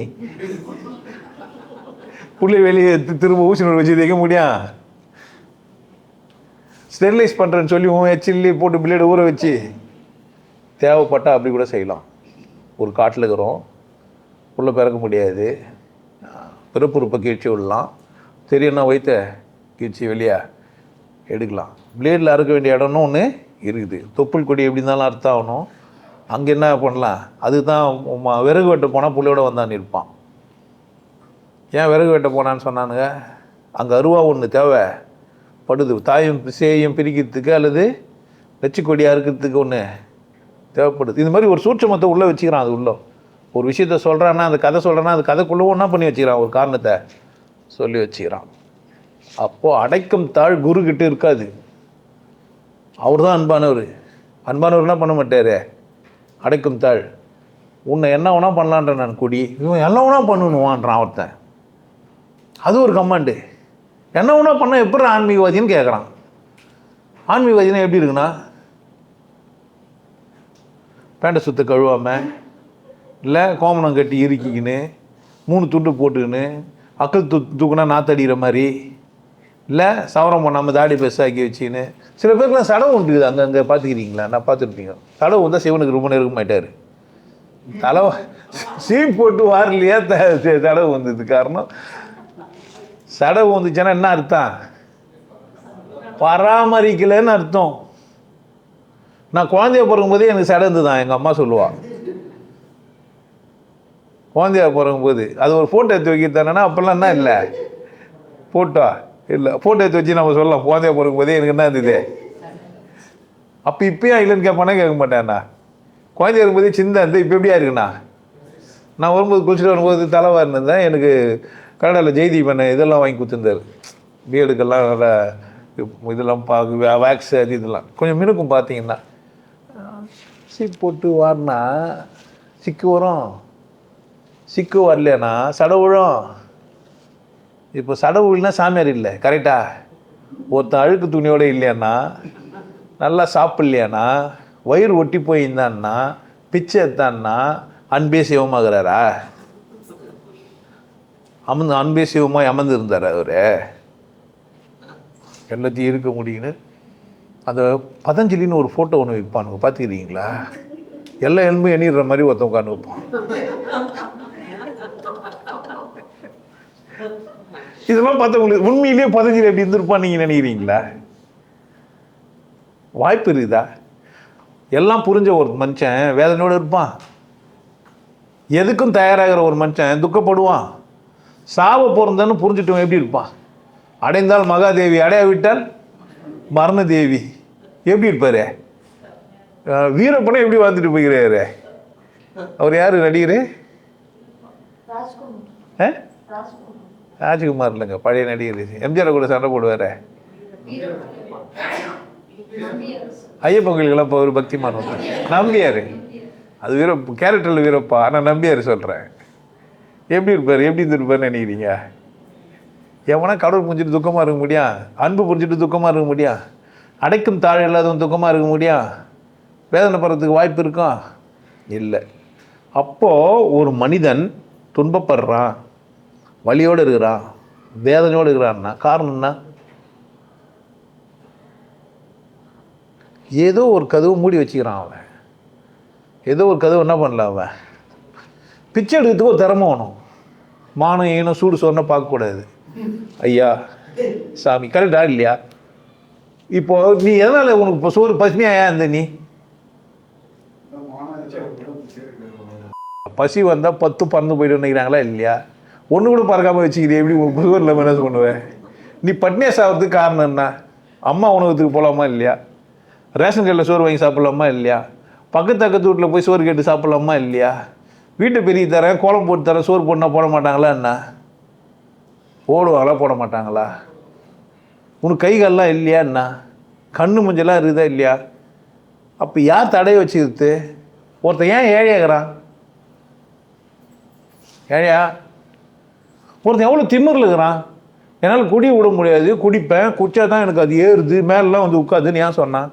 புள்ளி வெளியே திரும்ப ஊசி நூறு வச்சு தைக்க முடியும்? ஸ்டெரிலைஸ் பண்ணுறேன்னு சொல்லி எச்சில்லி போட்டு பிளேடு ஊற வச்சு தேவைப்பட்டால் அப்படி கூட செய்யலாம். ஒரு காட்டில் இருக்கிறோம், உள்ளே பிறக்க முடியாது, பிறப்புறுப்பை கீழ்ச்சி விடலாம், தெரியும்னா வைத்த கீழ்ச்சி வெளியே எடுக்கலாம். பிளேடில் அறுக்க வேண்டிய இடம்னு ஒன்று இருக்குது. தொப்புள் கொடி எப்படி இருந்தாலும் அர்த்தம் ஆகணும். அங்கே என்ன பண்ணலாம்? அதுதான் விறகு வெட்ட போனால் புள்ளையோடு வந்தான்னு இருப்பான். ஏன் விறகு வெட்ட போனான்னு சொன்னானுங்க? அங்கே அருவா ஒன்று தேவைப்படுது, தாயும் சேயும் பிரிக்கிறதுக்கு அல்லது லட்சிக்கொடியாக இருக்கிறதுக்கு ஒன்று தேவைப்படுது. இது மாதிரி ஒரு சூட்சமத்தை உள்ளே வச்சுக்கிறான். அது உள்ள ஒரு விஷயத்த சொல்கிறான்னா, அந்த கதை சொல்கிறான்னா, அந்த கதைக்குள்ளே ஒன்றா பண்ணி வச்சுக்கிறான், ஒரு காரணத்தை சொல்லி வச்சுக்கிறான். அப்போது அடைக்கும் தாழ் குருக்கிட்ட இருக்காது. அவர் தான் அன்பானவர். அன்பானவர் என்ன பண்ண மாட்டார்? அடைக்கும் தாழ். உன்னை என்ன வேணா பண்ணலான்ற நான் குடி, இவன் எல்லாம் வேணா பண்ணணுவான்றான் ஒருத்தன். அது ஒரு கமாண்டு. என்ன ஒன்றா பண்ணால் எப்படி ஆன்மீகவாதின்னு கேட்குறான். ஆன்மீகவாதினா எப்படி இருக்குண்ணா, பேண்டை சுத்த கழுவாமல், இல்லை கோமணம் கட்டி இறுக்கிக்கின்னு 3 துண்டு போட்டுக்கின்னு அக்கல் தூக்குனா நாத்தடிக்கிற மாதிரி, இல்லை சவரம் பண்ணாமல் தாடி பெருசாக்கி வச்சுக்கின்னு. சில பேருக்குலாம் சடவு உண்டுக்குது அங்கே பார்த்துக்கிறீங்களா? நான் பார்த்துருப்பீங்க. சடவு வந்தால் சிவனுக்கு ரொம்ப நெருங்க மாட்டார். தலை சீம் போட்டு வாரலையா தடவு வந்தது காரணம். சடவு வந்துச்சுன்னா என்ன அர்த்தம்? பராமரிக்கலைன்னு அர்த்தம். நான் குழந்தைய பிறக்கும்போதே எனக்கு சடந்து தான் எங்கள் அம்மா சொல்லுவாள். குழந்தைய பிறக்கும்போது அது ஒரு ஃபோட்டோ எடுத்து வைக்கிறதானேன்னா அப்போல்லாம் என்ன இல்லை ஃபோட்டோ இல்லை, ஃபோட்டோ எடுத்து வச்சு நம்ம சொல்லலாம் குழந்தைய பிறக்கும்போதே எனக்கு என்ன இருந்தது. அப்போ இப்போயும் இல்லைன்னு கேட்பானே கேட்க மாட்டேன்ண்ணா. குழந்தைய இருக்கும்போதே சின்ன இருந்து இப்போ எப்படியா இருக்குண்ணா. நான் வரும்போது குளிச்சுட்டு வரும்போது தலைவாக இருந்தேன். எனக்கு கனடாவில் ஜெய்தீபன் இதெல்லாம் வாங்கி கொடுத்துருந்தார். பிஎடுக்கெல்லாம் நல்லா இதெல்லாம் வேக்ஸ் அது இதெல்லாம் கொஞ்சம் மினுக்கும். பார்த்தீங்கன்னா சீப் போட்டு வாரினா சிக்கு வரும், சிக்கு வரலன்னா சடவு விழும். இப்போ சடவு இல்லைன்னா சாமியார் இல்லை, கரெக்டா? ஒருத்தன் அழுக்கு துணியோடு இல்லையான்னா, நல்லா சாப்பிட்லையானா, வயிறு ஒட்டி போயிருந்தான்னா, பிச்சை எடுத்தான்னா அன்பே சிவமாகிறாரா? அன்பே சிவமாக அமர்ந்து இருந்தார் அவர். எல்லாத்தையும் இருக்க முடியுன்னு அந்த பதஞ்சலின்னு ஒரு ஃபோட்டோ ஒன்று வைப்பானுங்க, பார்த்துக்கிறீங்களா? எல்லா எலும்பும் எண்ணிடுற மாதிரி ஒருத்தன் உட்காந்து வைப்பான். இதெல்லாம் பார்த்தா உங்களுக்கு உண்மையிலேயே பதஞ்சலி எப்படி இருந்திருப்பான் நீங்கள் நினைக்கிறீங்களா? வாய்ப்பு இருக்குதா? எல்லாம் புரிஞ்ச ஒரு மனுஷன் வேதனையோடு இருப்பான். எதுக்கும் தயாராகிற ஒரு மனுஷன் துக்கப்படுவான். சாவ பிறந்தான்னு புரிஞ்சுட்டவன் எப்படி இருப்பான்? அடைந்தால் மகாதேவி, அடையாவிட்டால் மரணதேவி. எப்படி இருப்பார்? வீரப்பனை எப்படி வாழ்ந்துட்டு போய்கிறாரு? அவர் யார் நடிகர்? ராஜ்குமார் இல்லைங்க, பழைய நடிகர். எம்ஜிஆர் கூட சண்டை போடுவார். ஐயப்பன் கோயிலுக்கெல்லாம் இப்போ ஒரு பக்திமான் நம்பியார். அது கேரக்டரில் வீரப்பா, ஆனால் நம்பியார் சொல்கிறேன். எப்படி இருப்பார்? எப்படி இருந்திருப்பார்னு நினைக்கிறீங்க? எவனா கடவுள் புரிஞ்சுட்டு துக்கமாக இருக்க முடியும்? அன்பு புரிஞ்சுட்டு துக்கமாக இருக்க முடியும்? அடைக்கும் தாழ் இல்லாதவன் துக்கமாக இருக்க முடியும்? வேதனை படுறதுக்கு வாய்ப்பு இருக்கும்? இல்லை. அப்போது ஒரு மனிதன் துன்பப்படுறான், வலியோடு இருக்கிறான், வேதனையோடு இருக்கிறான்னா காரணம் என்ன? ஏதோ ஒரு கதவு மூடி வச்சுக்கிறான் அவன். ஏதோ ஒரு கதவு என்ன பண்ணல அவன்? பிச்சை எடுக்கிறதுக்கு ஒரு திறமை வேணும். மானம் ஏனும் சூடு சொன்னால் பார்க்கக்கூடாது. ஐயா சாமி, கரெக்டா இல்லையா? இப்போ நீ எதனால் உனக்கு இப்போ சோறு பசுமையா இருந்த? நீ பசி வந்தால் 10 பறந்து போய்ட்டு நினைக்கிறாங்களா இல்லையா? ஒன்று கூட பறக்காமல் வச்சுக்கிறீ, எப்படி சோறில் மேனேஜ் பண்ணுவேன்? நீ பட்னியா சாப்பிட்றதுக்கு காரணம் என்ன? அம்மா உணவகத்துக்கு போகலாமா இல்லையா? ரேஷன் கடையில் சோறு வாங்கி சாப்பிட்லாமா இல்லையா? பக்கத்து வீட்டில் போய் சோறு கேட்டு சாப்பிட்லாமா இல்லையா? வீட்டை பெரிய தரேன், கோலம் போட்டு தரேன், சோறு போட்டுனா போட மாட்டாங்களா என்ன? போடுவாங்களா போட மாட்டாங்களா? உனக்கு கைகாலெலாம் இல்லையா என்ன? கண்ணு மஞ்சளாக இருக்குதா இல்லையா? அப்போ யார் தடையை வச்சுக்கிறது? ஒருத்தன் ஏன் ஏழையாகிறான்? ஏழையா? ஒருத்தன் எவ்வளோ திமிரில் இருக்கிறான்? என்னால் குடி விட முடியாது, குடிப்பேன், குடிச்சா தான் எனக்கு அது ஏறுது, மேலெலாம் வந்து உட்காதுன்னு ஏன் சொன்னான்?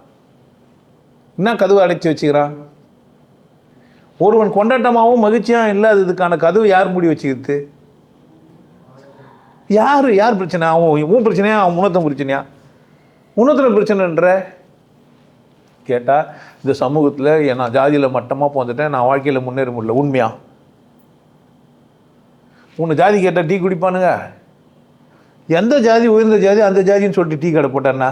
என்ன கதவு அடைச்சி வச்சுக்கிறான்? ஒருவன் கொண்டாட்டமாகவும் மகிழ்ச்சியாக இல்லாததுக்கான கதவு யார் மூடி வச்சுக்கிறது? யார் பிரச்சனை? அவன் உன் பிரச்சனையா, அவன் உணர்த்தம் பிரச்சனையா? உணர்த்துல பிரச்சனைன்ற கேட்டால் இந்த சமூகத்தில் நான் ஜாதியில் மட்டமாக போந்துட்டேன், நான் வாழ்க்கையில் முன்னேற முடியல. உண்மையா? உன்னை ஜாதி கேட்டால் டீ குடிப்பானுங்க? எந்த ஜாதி உயர்ந்த ஜாதி அந்த ஜாதின்னு சொல்லிட்டு டீ கடை போட்டான்னா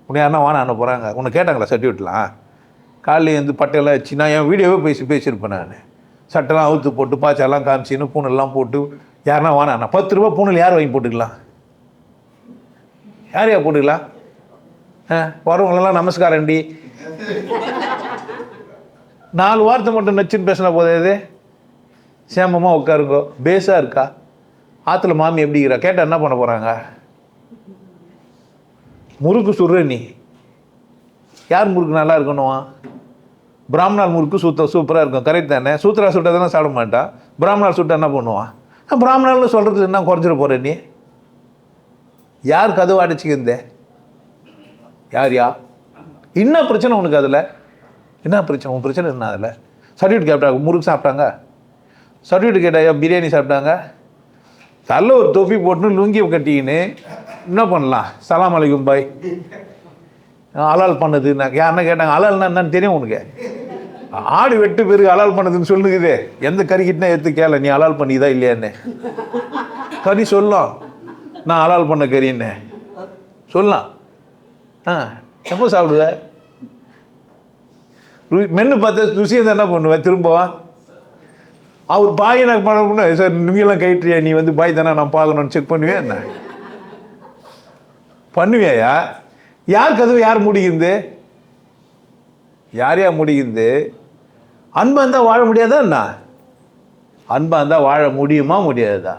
உன்னை யாருன்னா வான அண்ண போகிறாங்க? உன்னை கேட்டாங்களா சர்டிஃபிகேட்லாம்? காலையில் வந்து பட்டையெல்லாம் வச்சு நான் என் வீடியோவே பேசியிருப்பேன். நான் சட்டெல்லாம் அவுத்து போட்டு பாய்ச்செல்லாம் காமிச்சின்னு பூனெல்லாம் போட்டு யாருன்னா வானா அண்ணா 10 ரூபா பூனல் யார் வாங்கி போட்டுக்கலாம்? யார் போட்டுக்கலாம்? வரவங்களெல்லாம் நமஸ்காரண்டி 4 வார்த்தை மட்டும் நச்சுன்னு பேசினா போதே சேமமாக உட்காருங்கோ. பேஸாக இருக்கா? ஆற்றுல மாமி எப்படிங்கிறா கேட்டால் என்ன பண்ண போகிறாங்க? முறுக்கு சுடுற நீ. யார் முறுக்கு நல்லா இருக்கணும்? பிராமணால் முறுக்கு சூப்பராக இருக்கும், கரெக்ட் தானே? சூத்திரா சுட்டால் தானே சாப்பிட மாட்டான். பிராமணால் சுட்டா என்ன பண்ணுவான்? பிராமணர்னு சொல்கிறது என்ன குறைஞ்சிட போகிற நீ? யார் கதவு அடைச்சிக்கிருந்த? யார் என்ன பிரச்சனை உனக்கு அதில்? என்ன பிரச்சனை? உன் பிரச்சனை என்ன அதில்? சர்டிஃபிகேட் கேட்டாங்க, முறுக்கு சாப்பிட்டாங்க, சர்டிஃபிகேட் கேட்டாங்க, பிரியாணி சாப்பிட்டாங்க, தள்ள ஒரு தொப்பி போட்டுன்னு லுங்கி கட்டிக்கின்னு என்ன பண்ணலாம்? சலாம் அலைக்கும் பாய், அலால் பண்ணது யாருன்னா கேட்டாங்க. அலால்னா என்னன்னு தெரியும் உனக்கு? ஆடு வெட்டு பேருக்கு அலால் பண்ணதுன்னு சொல்லுங்குதே. எந்த கறிக்கிட்டனா எடுத்து கேள, நீ அலால் பண்ணிதா இல்லையான்னு. கறி சொல்லலாம், நான் அலால் பண்ண கறின்னு சொல்லலாம். எப்போ சாப்பிடுவ? மென்னு பார்த்து ருசியை தான் என்ன பண்ணுவேன்? திரும்பவா அவர் பாய் எனக்கு பண்ண சார் நீங்களாம் கைட்டுறியா, நீ வந்து பாய் தானே நான் பார்க்கணும்னு செக் பண்ணுவேன். என்ன பண்ணுவியா? யார் கதவு யார் முடிக்குது? யார் முடிக்குது? அன்பா இருந்தால் வாழ முடியாதா என்ன? அன்பா இருந்தால் வாழ முடியுமா முடியாதா?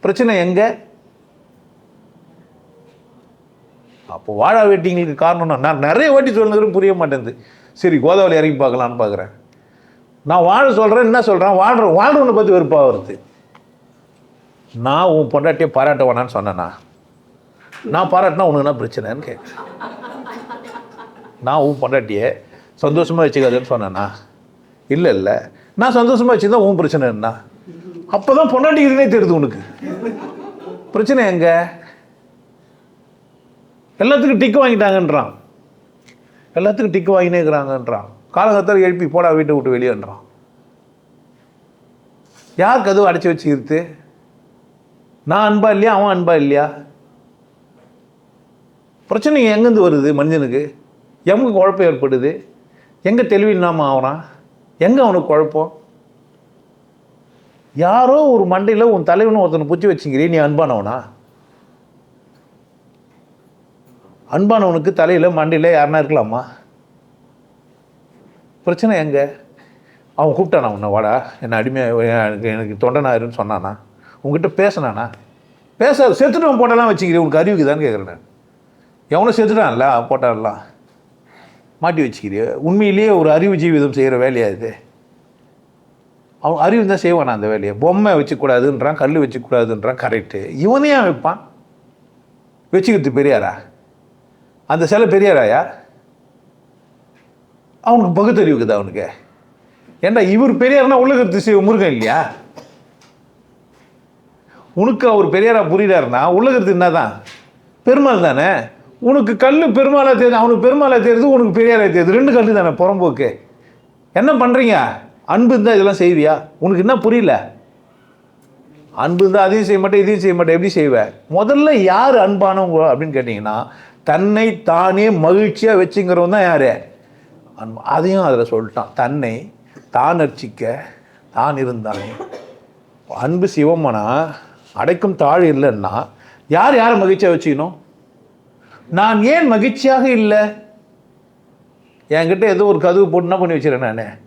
பிரச்சனை எங்கே? அப்போ வாழ வெட்டிங்களுக்கு காரணம்னா நான் நிறைய வாட்டி சொல்லுங்கிறது புரிய மாட்டேங்குது. சரி, கோதாவரி இறங்கி பார்க்கலான்னு பார்க்குறேன். நான் வாழ சொல்கிறேன், என்ன சொல்கிறேன்? வாழ்றவனை பற்றி வெறுப்பாக வருது. நான் உன் பொண்டாட்டியை பாராட்ட வேணான்னு சொன்னேன்னா, நான் பாராட்டினா உனக்கு என்ன பிரச்சனைன்னு கேட்குறேன். நான் உன் பொண்டாட்டியை சந்தோஷமாக வச்சுக்காதுன்னு சொன்னேன்னா, இல்லை நான் சந்தோஷமாக வச்சுருந்தா உன் பிரச்சனை என்ன? அப்போ தான் பொண்டாட்டிக்கிறதே தெரியுது உனக்கு. பிரச்சனை எங்கே? எல்லாத்துக்கும் டிக்கு வாங்கிட்டாங்கன்றான், எல்லாத்துக்கும் டிக்கு வாங்கினே இருக்கிறாங்கன்றான். காலகட்டத்தில் எழுப்பி போடா வீட்டை விட்டு வெளியேன்றான். யார் கதவு அடைச்சி வச்சுக்கிறது? நான் அன்பா இல்லையா, அவன் அன்பா இல்லையா? பிரச்சனை எங்கேருந்து வருது மனுஷனுக்கு? எங்கே குழப்பம் ஏற்படுது? எங்கே தெளிவில்லாமல் ஆகிறான்? எங்கே அவனுக்கு குழப்பம்? யாரோ ஒரு மண்டையில் உன் தலைவனை ஒருத்தனை பிடிச்சி வச்சுக்கிறீ, நீ அன்பானவனா? அன்பானவனுக்கு தலையில் மண்டையில் யாருன்னா இருக்கலாமா? பிரச்சனை எங்கே? அவன் கூப்பிட்டானா உன்னை? வாடா என்னை அடிமையாக எனக்கு தொண்டனாயிருன்னு சொன்னானா? உங்ககிட்ட பேசினானா? பேசாது. செத்துட்டு போட்டாலாம் வச்சுக்கிறேன், உனக்கு அறிவுக்குதான்னு கேட்குறேன் நான். எவனோ செத்துட்டான்ல போட்டான்லாம் மாட்டி வச்சுக்கிறிய. உண்மையிலேயே ஒரு அறிவு ஜீவிதம் செய்கிற வேலையா இது? அவன் அறிவு தான் செய்வானா அந்த வேலையை? பொம்மை வச்சுக்கூடாதுன்றான், கல் வச்சுக்கூடாதுன்றான், கரெக்டு. இவனே வைப்பான். வச்சுக்கிறது பெரியாரா? அந்த சிலை பெரியாராயா? அவனுக்கு பகுத்தறிவுக்குதா அவனுக்கு? ஏண்டா இவர் பெரியார்னா உலகத்து முருகன் இல்லையா? உனக்கு அவர் பெரியாரா புரியாருன்னா உலகத்து என்னதான்? பெருமாள் தானே. உனக்கு கல் பெருமாளா தெரியுது, அவனுக்கு பெருமாளா தெரியுது, உனக்கு பெரியாரா தெரியுது. ரெண்டு கல் தானே புறம்போக்கு. என்ன பண்ணுறீங்க? அன்பு இருந்தால் இதெல்லாம் செய்வியா? உனக்கு என்ன புரியல? அன்பு இருந்தால் அதையும் செய்ய மாட்டேன், இதையும் செய்ய மாட்டேன். எப்படி செய்வேன்? முதல்ல யார் அன்பானவங்க அப்படின்னு கேட்டிங்கன்னா, தன்னை தானே மகிழ்ச்சியாக வச்சுங்கிறவன் தான் யார்? அன்பு. அதையும் அதில் சொல்லிட்டான். தன்னை தான் அர்ச்சிக்க தான் இருந்தானே. அன்பு சிவமனா அடைக்கும் தாழ் இல்லைன்னா யார் யாரை மகிழ்ச்சியாக வச்சுக்கணும்? நான் ஏன் மகிழ்ச்சியாக இல்லை? என்கிட்ட ஏதோ ஒரு கதவு போட்டு என்ன பண்ணி வச்சுக்கிறேன் நான்?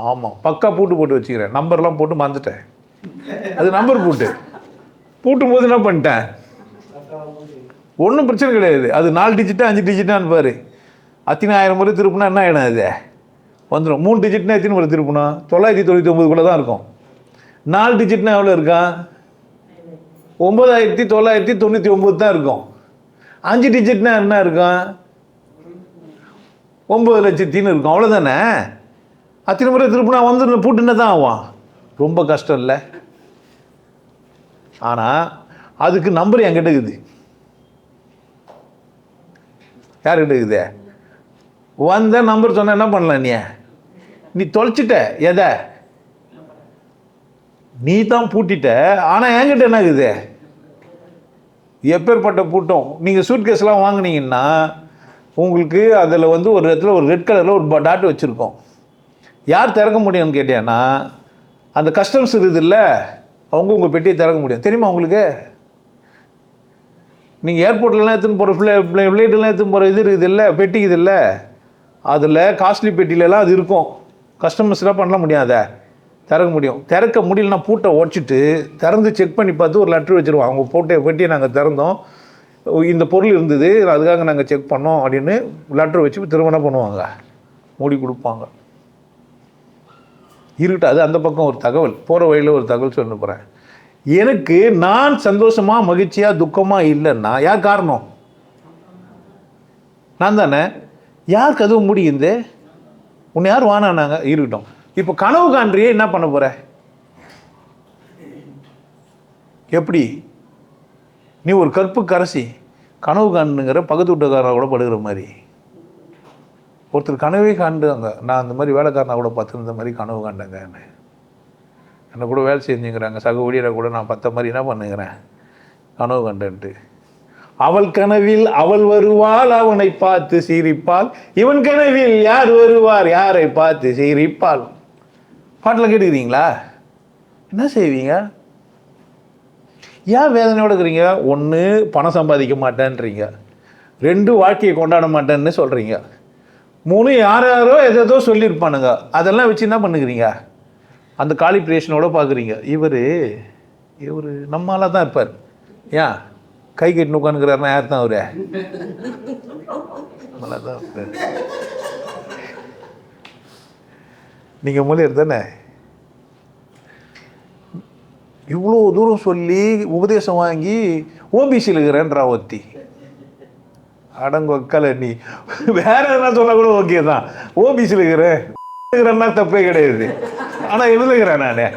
ஆமாம், பக்கா போட்டு வச்சுக்கிறேன். நம்பர்லாம் போட்டு மறந்துட்டேன். அது நம்பர் பூட்டும் போது என்ன பண்ணிட்டேன்? ஒன்றும் பிரச்சனை கிடையாது. அது 4 டிஜிட்டா 5 டிஜிட்டான்னு பாரு. அத்தனை 1000 முறை திருப்பினா என்ன ஆகிடும்? அது வந்துடும். 3 டிஜிட்னா எத்தனை முறை திருப்பினா? 999 தான் இருக்கும். 4 டிஜிட்னா எவ்வளோ இருக்கான்? 9999 தான் இருக்கும். 5 டிஜிட்னா என்ன இருக்கும்? 9,00,000 இருக்கும். அவ்வளோதானே. அத்தனை முறை திருப்பினா வந்து பூட்டுன்னா தான் ஆகும். ரொம்ப கஷ்டம் இல்லை? ஆனால் அதுக்கு நம்பர் என்கிட்ட இருக்குது. யார்கிட்ட இருக்குது? வந்த நம்பர் சொன்ன என்ன பண்ணலாம்? நீ தொலைச்சிட்ட. எதை? நீ தான் பூட்டிட்ட. ஆனால் என்கிட்ட என்ன இருக்குது? எப்பேற்பட்ட பூட்டம். நீங்கள் சூட் கேஸ்லாம் வாங்கினீங்கன்னா உங்களுக்கு அதில் வந்து ஒரு இடத்துல ஒரு ரெட் கலரில் ஒரு டாட் வச்சுருக்கோம். யார் திறக்க முடியும்னு கேட்டேன்னா, அந்த கஸ்டம்ஸ் இருக்குது இல்லை, அவங்க உங்கள் பெட்டியை திறக்க முடியும். தெரியுமா உங்களுக்கு? நீங்கள் ஏர்போர்ட்லாம் எடுத்துன்னு போகிற ஃப்ளைட்டெல்லாம் எடுத்துன்னு போகிற இது இருக்குது இல்லை, பெட்டி இது இல்லை, அதில் காஸ்ட்லி பெட்டியிலலாம் அது இருக்கும். கஸ்டமர்ஸ்லாம் பண்ண முடியாத திறக்க முடியும். திறக்க முடியலன்னா பூட்டை உடச்சிட்டு திறந்து செக் பண்ணி பார்த்து ஒரு லெட்ரு வச்சுருவோம். அவங்க போட்ட பெட்டியை நாங்கள் திறந்தோம், இந்த பொருள் இருந்தது, அதுக்காக நாங்கள் செக் பண்ணோம் அப்படின்னு லெட்ரு வச்சு திரும்ப என்ன பண்ணுவாங்க? மூடி கொடுப்பாங்க. இருக்கட்டும், அது அந்த பக்கம் ஒரு தகவல். போகிற வழியில் ஒரு தகவல் சொல்ல போகிறேன். எனக்கு நான் சந்தோஷமா மகிழ்ச்சியா துக்கமா இல்லைன்னா யார் காரணம்? நான் தானே. யார் கதவு முடியுது? உன்னை யார் வானானாங்க? இருக்கட்டும். இப்போ கனவு காண்றியே, என்ன பண்ண போற? எப்படி? நீ ஒரு கற்பு கரசி கனவு காணுங்கிற பக்கத்து வீட்டுக்காரனா கூட படுகிற மாதிரி. ஒருத்தர் கனவே காண்டுங்க. நான் அந்த மாதிரி வேலைக்காரனா கூட பார்த்து இந்த மாதிரி கனவு காண்டேங்க. என்னை கூட வேலை செஞ்சுங்கிறாங்க சக ஊழியரை கூட நான் பார்த்த மாதிரி என்ன பண்ணுங்கிறேன், கனவு கண்டேன்ட்டு. அவள் கனவில் அவள் வருவாள், அவனை பார்த்து சிரிப்பாள். இவன் கனவில் யார் வருவார், யாரை பார்த்து சிரிப்பாள். பாட்டில் கேட்டுக்கிறீங்களா? என்ன செய்வீங்க? ஏன் வேதனையோடு இருக்கிறீங்க? ஒன்று, பணம் சம்பாதிக்க மாட்டேன்றீங்க. 2, வாழ்க்கையை கொண்டாட மாட்டேன்னு சொல்கிறீங்க. 3, யாரோ எதோ சொல்லியிருப்பானுங்க. அதெல்லாம் வச்சு என்ன பண்ணுகிறீங்க? அந்த காலிப்ரேஷனோட பார்க்குறீங்க. இவர் நம்மளால தான் இருப்பார். ஏன் கை கட்டின்னு உட்காந்துக்கிறாருன்னா யார் தான் அவரு? நம்மளால தான் இருப்பார். நீங்கள் மூலியர் தானே. இவ்வளோ தூரம் சொல்லி உபதேசம் வாங்கி ஓபிசியில் இருக்கிறேன்றா ஒத்தி. அடங்கு வைக்கல. நீ வேற எதனா சொன்னா கூட ஓகே தான். ஓபிசியில் இருக்கிறேன்னா தப்பே கிடையாது. ஆனால் எதில் இருக்கிறேன் நான்?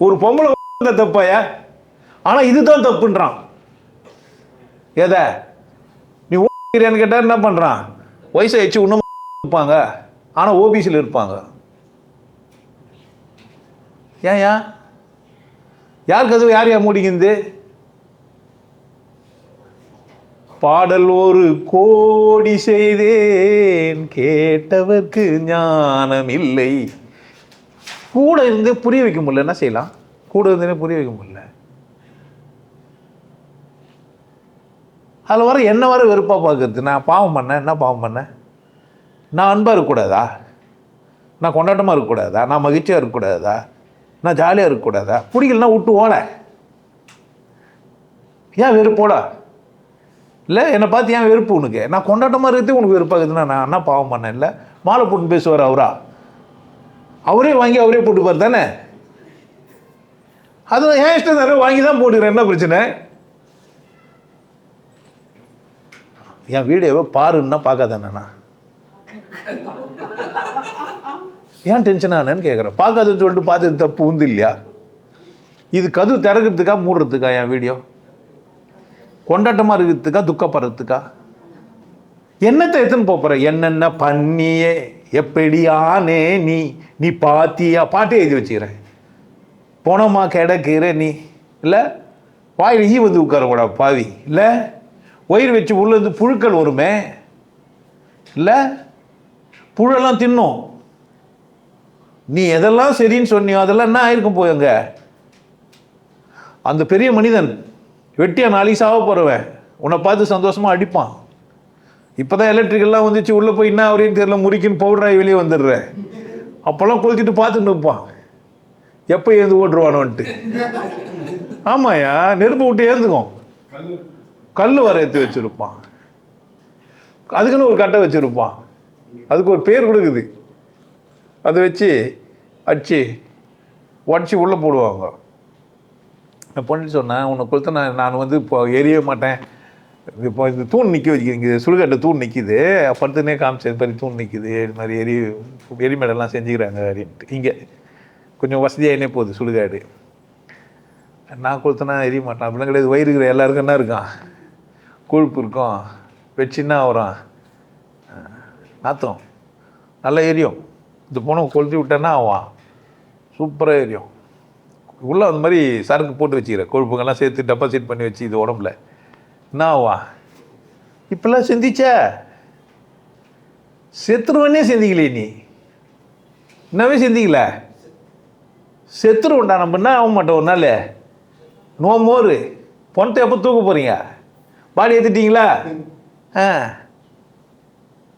ஒரு பொம்பளை தப்பாயா? ஆனால் இதுதான் தப்புன்றான். எதை நீ ஓபிக்கிறேன்னு கேட்டால் என்ன பண்ணுறான்? வயசை வச்சு இன்னும் இருப்பாங்க, ஆனால் ஓபிசியில் இருப்பாங்க. ஏன் யார் கதவு யார் மூடிக்குது? பாடல் ஒரு கோடி செய்தேன், கேட்டவர்க்கு ஞானம் இல்லை. கூட இருந்து புரிய வைக்க முடியல, என்ன செய்யலாம்? கூட இருந்தே புரிய வைக்க முடியல. அதில் வர என்ன வர வெறுப்பாக பார்க்கறது. நான் பாவம் பண்ணேன், என்ன பாவம் பண்ணேன்? நான் அன்பாக இருக்கக்கூடாதா? நான் கொண்டாட்டமாக இருக்கக்கூடாதா? நான் மகிழ்ச்சியாக இருக்கக்கூடாதா? நான் ஜாலியாக இருக்கக்கூடாதா? பிடிக்கலன்னா விட்டு ஓட. ஏன் வெறுப்போட? இல்லை என்னை பார்த்து ஏன் வெறுப்பு உனக்கு? நான் கொண்டாட்டமாக இருக்கிறது உனக்கு வெறுப்பாகுதுன்னா நான் என்ன பாவம் பண்ணேன்? இல்லை மாலை போட்டு பேசுவார் அவரா? அவரே வாங்கி அவரே போட்டுப்பார் தானே. அது ஏன் இஷ்டம் தானே, வாங்கி தான் போட்டுக்கிறேன். என்ன பிரச்சனை? என் வீடியோவை பாருன்னா பார்க்காதானேண்ணா? ஏன் டென்ஷன் ஆனேன்னு கேட்குறேன். பார்க்காதுன்னு சொல்லிட்டு பார்த்து தப்பு உந்து இல்லையா? இது கதவு திறக்கிறதுக்கா மூடுறதுக்கா? என் வீடியோ கொண்டாட்டமாக இருக்கிறதுக்கா துக்கப்படுறதுக்கா? என்னத்தை எடுத்துன்னு போகிற? என்னென்ன பண்ணியே எப்படியானே நீ நீ பாத்தியா? பாட்டே எழுதி வச்சுக்கிறேன். போனோமா கிடக்கிற நீ இல்லை வாயில் ஈ வந்து உட்காரக்கூடா பாவி. இல்லை வயிறு வச்சு உள்ளேருந்து புழுக்கள் வருமே, இல்லை புழெல்லாம் தின்னும். நீ எதெல்லாம் சரின்னு சொன்னியோ அதெல்லாம் என்ன ஆயிருக்கும் போயங்க. அந்த பெரிய மனிதன் வெட்டியா நாளைக்கு சாவ போகிறவன் உன்னை பார்த்து சந்தோஷமாக அடிப்பான். இப்போ தான் எலக்ட்ரிக்கெல்லாம் வந்துச்சு, உள்ளே போய் என்ன அவரையும் தெரியல முறிக்குன்னு பவுடராகி வெளியே வந்துடுற. அப்போல்லாம் கொளுத்திட்டு பார்த்துட்டு இருப்பான், எப்போ ஏந்து ஓட்டுருவானோன்ட்டு. ஆமாயா, நெருப்பு விட்டு ஏந்துக்கும். கல் வர எடுத்து வச்சுருப்பான், அதுக்குன்னு ஒரு கட்டை வச்சுருப்பான், அதுக்கு ஒரு பேர் கொடுக்குது. அதை வச்சு அடிச்சு உடச்சி உள்ளே போடுவாங்க. நான் பொண்ணு சொன்னேன், உன்னை கொடுத்த நான் வந்து இப்போ எரியவே மாட்டேன். இப்போ இந்த தூண் நிற்க வச்சுக்கிறீங்க, சுடுகாட்டில் தூண் நிற்கிது, படுத்துனே காமிச்சது மாதிரி தூண் நிற்கிது, இது மாதிரி எரிமேடெல்லாம் செஞ்சுக்கிறாங்க அப்படின்ட்டு. இங்கே கொஞ்சம் வசதியாகனே போகுது சுடுகாடு. நான் கொடுத்தனா எரிய மாட்டேன் அப்படிலாம் கிடையாது. வயிறு இருக்கிற எல்லாருக்கும் என்ன இருக்கான், கொழுப்பு இருக்கும், வச்சுன்னா வரும், நாத்தம் நல்லா எரியும். இந்த பொண்ணை கொளுத்தி விட்டேன்னா ஆவான் சூப்பராக எரியும். உள்ளே அந்த மாதிரி சரக்கு போட்டு வச்சுக்கிறேன், கொழுப்புங்கெல்லாம் சேர்த்து டெபாசிட் பண்ணி வச்சு இது உடம்புல என்ன ஆவா. இப்பெல்லாம் சிந்திச்ச செத்துருவனே சிந்திக்கலையே நீ, என்னவே சிந்திக்கல. செத்துருவோண்டா நம்ம, என்ன ஆக மாட்டோம் ஒரு நாள். No more. பொண்ணத்தை எப்போ தூக்க போகிறீங்க? பாடி ஏற்றிட்டீங்களா?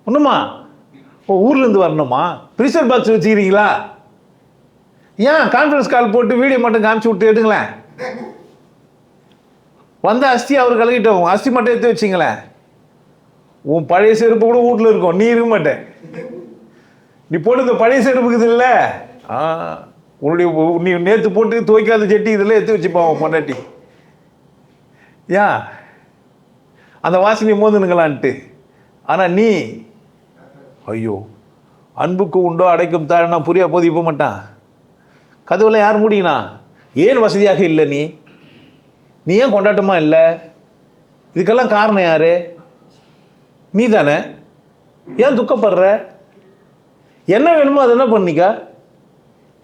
ஒன்றுமா இப்போ ஊர்லேருந்து வரணுமா? ப்ரெஷர் பாக்ஸ் வச்சுக்கிறீங்களா? ஏன் கான்ஃபரன்ஸ் கால் போட்டு வீடியோ மட்டும் காமிச்சு விட்டு எடுங்களேன். வந்த அஸ்தி அவர் கலக்கிட்டோம், அஸ்தி மட்டும் எடுத்து வச்சிங்களேன். உன் பழைய செருப்பு கூட வீட்டில் இருக்கும், நீ இருக்க மாட்டேன். நீ போட்டு இந்த பழைய செருப்புக்குது இல்லை, நீ நேற்று போட்டு துவைக்காத செட்டி இதெல்லாம் எடுத்து வச்சுப்பான் பொண்டாட்டி. ஏன் அந்த வாசனையை மோதுனுங்களான்ட்டு. ஆனால் நீ ஐயோ அன்புக்கு உண்டோ அடைக்கும் தாழ்னா புரியா போது இப்போ மாட்டான். கதவுல யார் முடியுனா? ஏன் வசதியாக இல்லை நீ ஏன் கொண்டாட்டமாக இல்லை? இதுக்கெல்லாம் காரணம் யார்? நீ தானே. ஏன் துக்கப்படுற? என்ன வேணுமோ அதை என்ன பண்ணிக்கோ,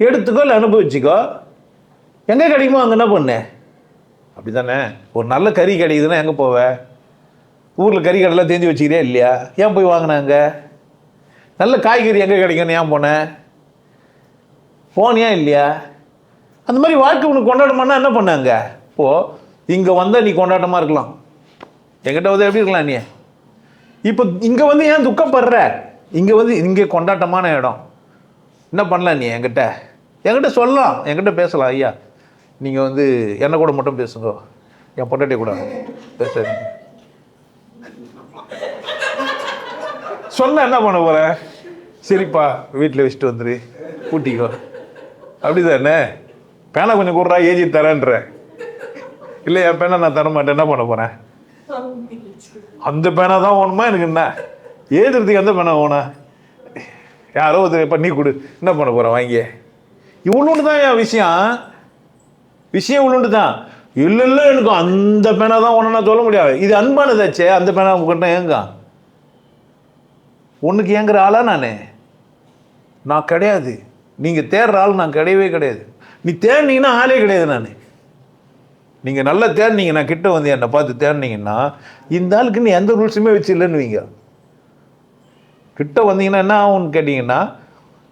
எடுத்துக்கோ இல்லை அனுபவிச்சுக்கோ. எங்கே கிடைக்குமோ அங்கே என்ன பண்ண? அப்படி தானே. ஒரு நல்ல கறி கிடைக்குதுன்னா எங்கே போவ? ஊரில் கறி கடைலாம் தெரிஞ்சு வச்சுக்கிறே இல்லையா? ஏன் போய் வாங்கினாங்க? நல்ல காய்கறி எங்கே கிடைக்குன்னு ஏன் போனியா இல்லையா? அந்த மாதிரி வாழ்க்கை உனக்கு கொண்டாட்டமானா என்ன பண்ணாங்க? இங்கே வந்தால் நீ கொண்டாட்டமாக இருக்கலாம், என்கிட்ட வந்து எப்படி இருக்கலாம் நீ? இப்போ இங்கே வந்து ஏன் துக்கப்படுற? இங்கே கொண்டாட்டமான இடம். என்ன பண்ணலாம் நீ? என்கிட்ட சொல்லலாம், என்கிட்ட பேசலாம். ஐயா நீங்கள் வந்து என்ன கூட மட்டும் பேசுங்க, என் பொண்டாட்டி கூட பேச சொன்ன என்ன பண்ண போகிறேன்? சரிப்பா வீட்டில் வச்சுட்டு வந்துரு, கூட்டிக்கோ. அப்படி தானே. பேனா கொஞ்சம் கூடுறா, ஏஜி தரேன்ற. இல்லை என் பேனா நான் தர மாட்டேன், என்ன பண்ண போகிறேன்? அந்த பேனா தான் வேணுமா எனக்கு? என்ன ஏதுறதுக்கு எந்த பேனா வேணும்? யாரோ ஒரு பண்ணி கொடு, என்ன பண்ண போகிறேன் வாங்கி? இவ்வளோண்டு தான் என் விஷயம் இவ்வளோண்டு தான். இல்லை எனக்கு அந்த பேனா தான் ஒன்று நான் சொல்ல முடியாது. இது அன்பானதாச்சே. அந்த பேனா உங்கள்கிட்ட ஏங்க ஒன்றுக்கு ஏங்குற ஆளா நான் கிடையாது. நீங்கள் தேடுற ஆள் நான் கிடையவே கிடையாது. நீ தேடினீங்கன்னா ஆளே கிடையாது. நீங்கள் நல்லா தேடினீங்க, நான் கிட்ட வந்து என்னை பார்த்து தேடினீங்கன்னா இந்த ஆளுக்கு நீ எந்த ரூல்ஸுமே வச்சு இல்லைன்னு வைங்க. கிட்ட வந்தீங்கன்னா என்ன ஆகும்னு கேட்டிங்கன்னா,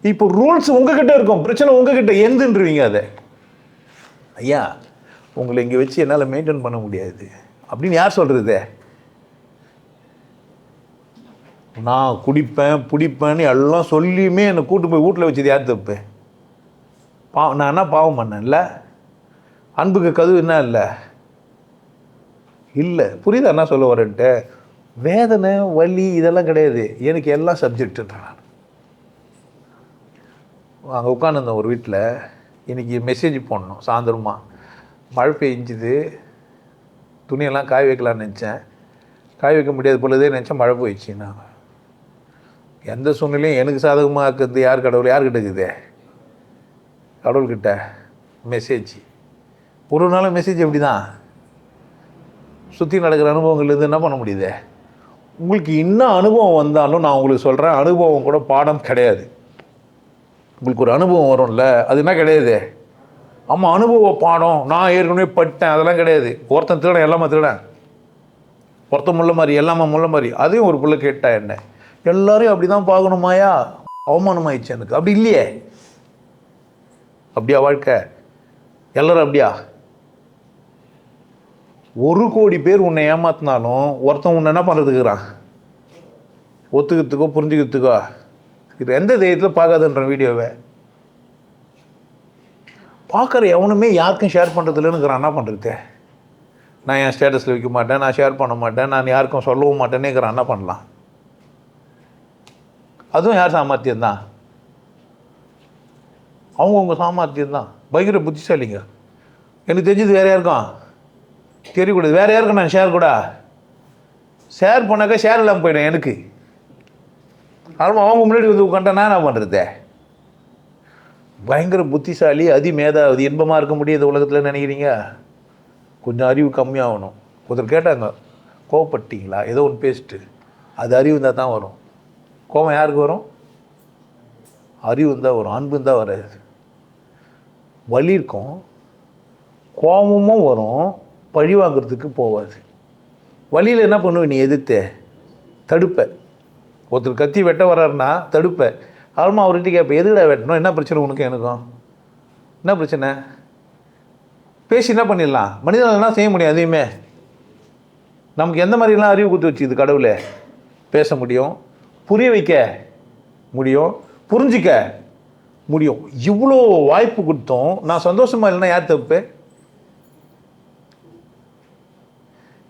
இப்போ ரூல்ஸ் உங்ககிட்ட இருக்கும், பிரச்சனை உங்ககிட்ட எந்துன்றீங்க. அதை ஐயா உங்களை இங்கே வச்சு என்னால் மெயின்டைன் பண்ண முடியாது அப்படின்னு யார் சொல்கிறது? நான் குடிப்பேன் பிடிப்பேன்னு எல்லாம் சொல்லியுமே என்னை கூட்டு போய் வீட்டில் வச்சது யார் தப்பு? நான் என்ன பாவம் பண்ணேன்ல? அன்புக்கு கதவு என்ன இல்லை புரியுதா என்ன சொல்ல வரேன்ட்டு? வேதனை வலி இதெல்லாம் கிடையாது, எனக்கு எல்லாம் சப்ஜெக்டுன்றேன் நான். அங்கே உட்காந்துருந்தேன் ஒரு வீட்டில். இன்றைக்கி மெசேஜ் போடணும் சாயந்தரமா. மழை பெஞ்சுது, துணியெல்லாம் காய வைக்கலான்னு நினச்சேன். காய வைக்க முடியாது பொழுதே நினச்சேன், மழை போயிடுச்சு. நான் எந்த சூழ்நிலையும் எனக்கு சாதகமாக இருக்கிறது யார்? யார்கிட்ட இருக்குது? கடவுள்கிட்ட. மெசேஜ் ஒரு நாள் மெசேஜ் எப்படி தான் சுற்றி நடக்கிற அனுபவங்கள்லேருந்து என்ன பண்ண முடியுது? உங்களுக்கு இன்னும் அனுபவம் வந்தாலும் நான் உங்களுக்கு சொல்கிறேன், அனுபவம் கூட பாடம் கிடையாது. உங்களுக்கு ஒரு அனுபவம் வரும்ல, அது என்ன கிடையாது? ஆமாம் அனுபவ பாடம் நான் ஏற்கனவே பட்டேன், அதெல்லாம் கிடையாது. ஒருத்தன் திருடன் எல்லாமே திருடன், ஒருத்தன் முள்ள மாதிரி எல்லாமே முள்ள மாதிரி. அதையும் ஒரு பிள்ளை கேட்டா என்ன? எல்லாரையும் அப்படி தான் பார்க்கணுமாயா? அவமானமாயிடுச்சு எனக்கு. அப்படி இல்லையே. அப்படியா வாழ்க்கை? எல்லோரும் அப்படியா? 1 கோடி பேர் உன்னை ஏமாத்தினாலும் ஒருத்தன் உன்னை என்ன பண்ணுறதுக்குறான்? ஒத்துக்கிறதுக்கோ புரிஞ்சுக்கிறதுக்கோ. இது எந்த தைரியத்தில் பார்க்காதுன்ற வீடியோவை பார்க்குற எவனுமே யாருக்கும் ஷேர் பண்ணுறதில்லன்னுக்கிறான். என்ன பண்ணுறது? நான் என் ஸ்டேட்டஸில் வைக்க மாட்டேன், நான் ஷேர் பண்ண மாட்டேன், நான் யாருக்கும் சொல்லவும் மாட்டேன்னேங்கிறான். என்ன பண்ணலாம்? அதுவும் யார் சாமர்த்தியம்தான்? அவங்கவுங்க சாமர்த்தியம்தான். பயங்கர புத்திசாலிங்க. எனக்கு தெரிஞ்சது வேறு யாருக்கும் தெரியக்கூடாது. வேறு யாருக்கும் நான் ஷேர் பண்ணாக்கா ஷேர் இல்லாமல் போயிடும் எனக்கு. ஆமாம் அவங்க முன்னாடி வந்து உட்காண்டா நான் என்ன பண்ணுறது? பயங்கர புத்திசாலி, அதிமேதாவதி, இன்பமாக இருக்க முடியாது உலகத்தில் நினைக்கிறீங்க? கொஞ்சம் அறிவு கம்மியாகணும். ஒருத்தர் கேட்டாங்க, கோவப்பட்டீங்களா? ஏதோ ஒன்று பேசிட்டு. அது அறிவு இருந்தால் தான் வரும். கோபம் யாருக்கு வரும்? அறிவு இருந்தால் வரும், அன்பு இருந்தால் வராது. வலி இருக்கும், கோபமும் வரும், பழி வாங்கிறதுக்கு போகாது. வழியில் என்ன பண்ணுவேன்? நீ எதிர்த்து தடுப்ப. ஒருத்தர் கத்தி வெட்ட வர்றாருன்னா தடுப்ப. ஆல்மா அவர்கிட்ட கேட்பேன், எதுக்கடா வெட்டணும்? என்ன பிரச்சனை உனக்கு எனக்கும்? என்ன பிரச்சனை? பேசி என்ன பண்ணிடலாம்? மனிதர்கள்லாம் செய்ய முடியும். அதையுமே நமக்கு எந்த மாதிரிலாம் அறிவு கொடுத்து வச்சுக்குது கடவுளை? பேச முடியும், புரிய வைக்க முடியும், புரிஞ்சிக்க முடியும். இவ்வளோ வாய்ப்பு கொடுத்தோம் நான் சந்தோஷமாக இல்லைன்னா யார் தப்பு?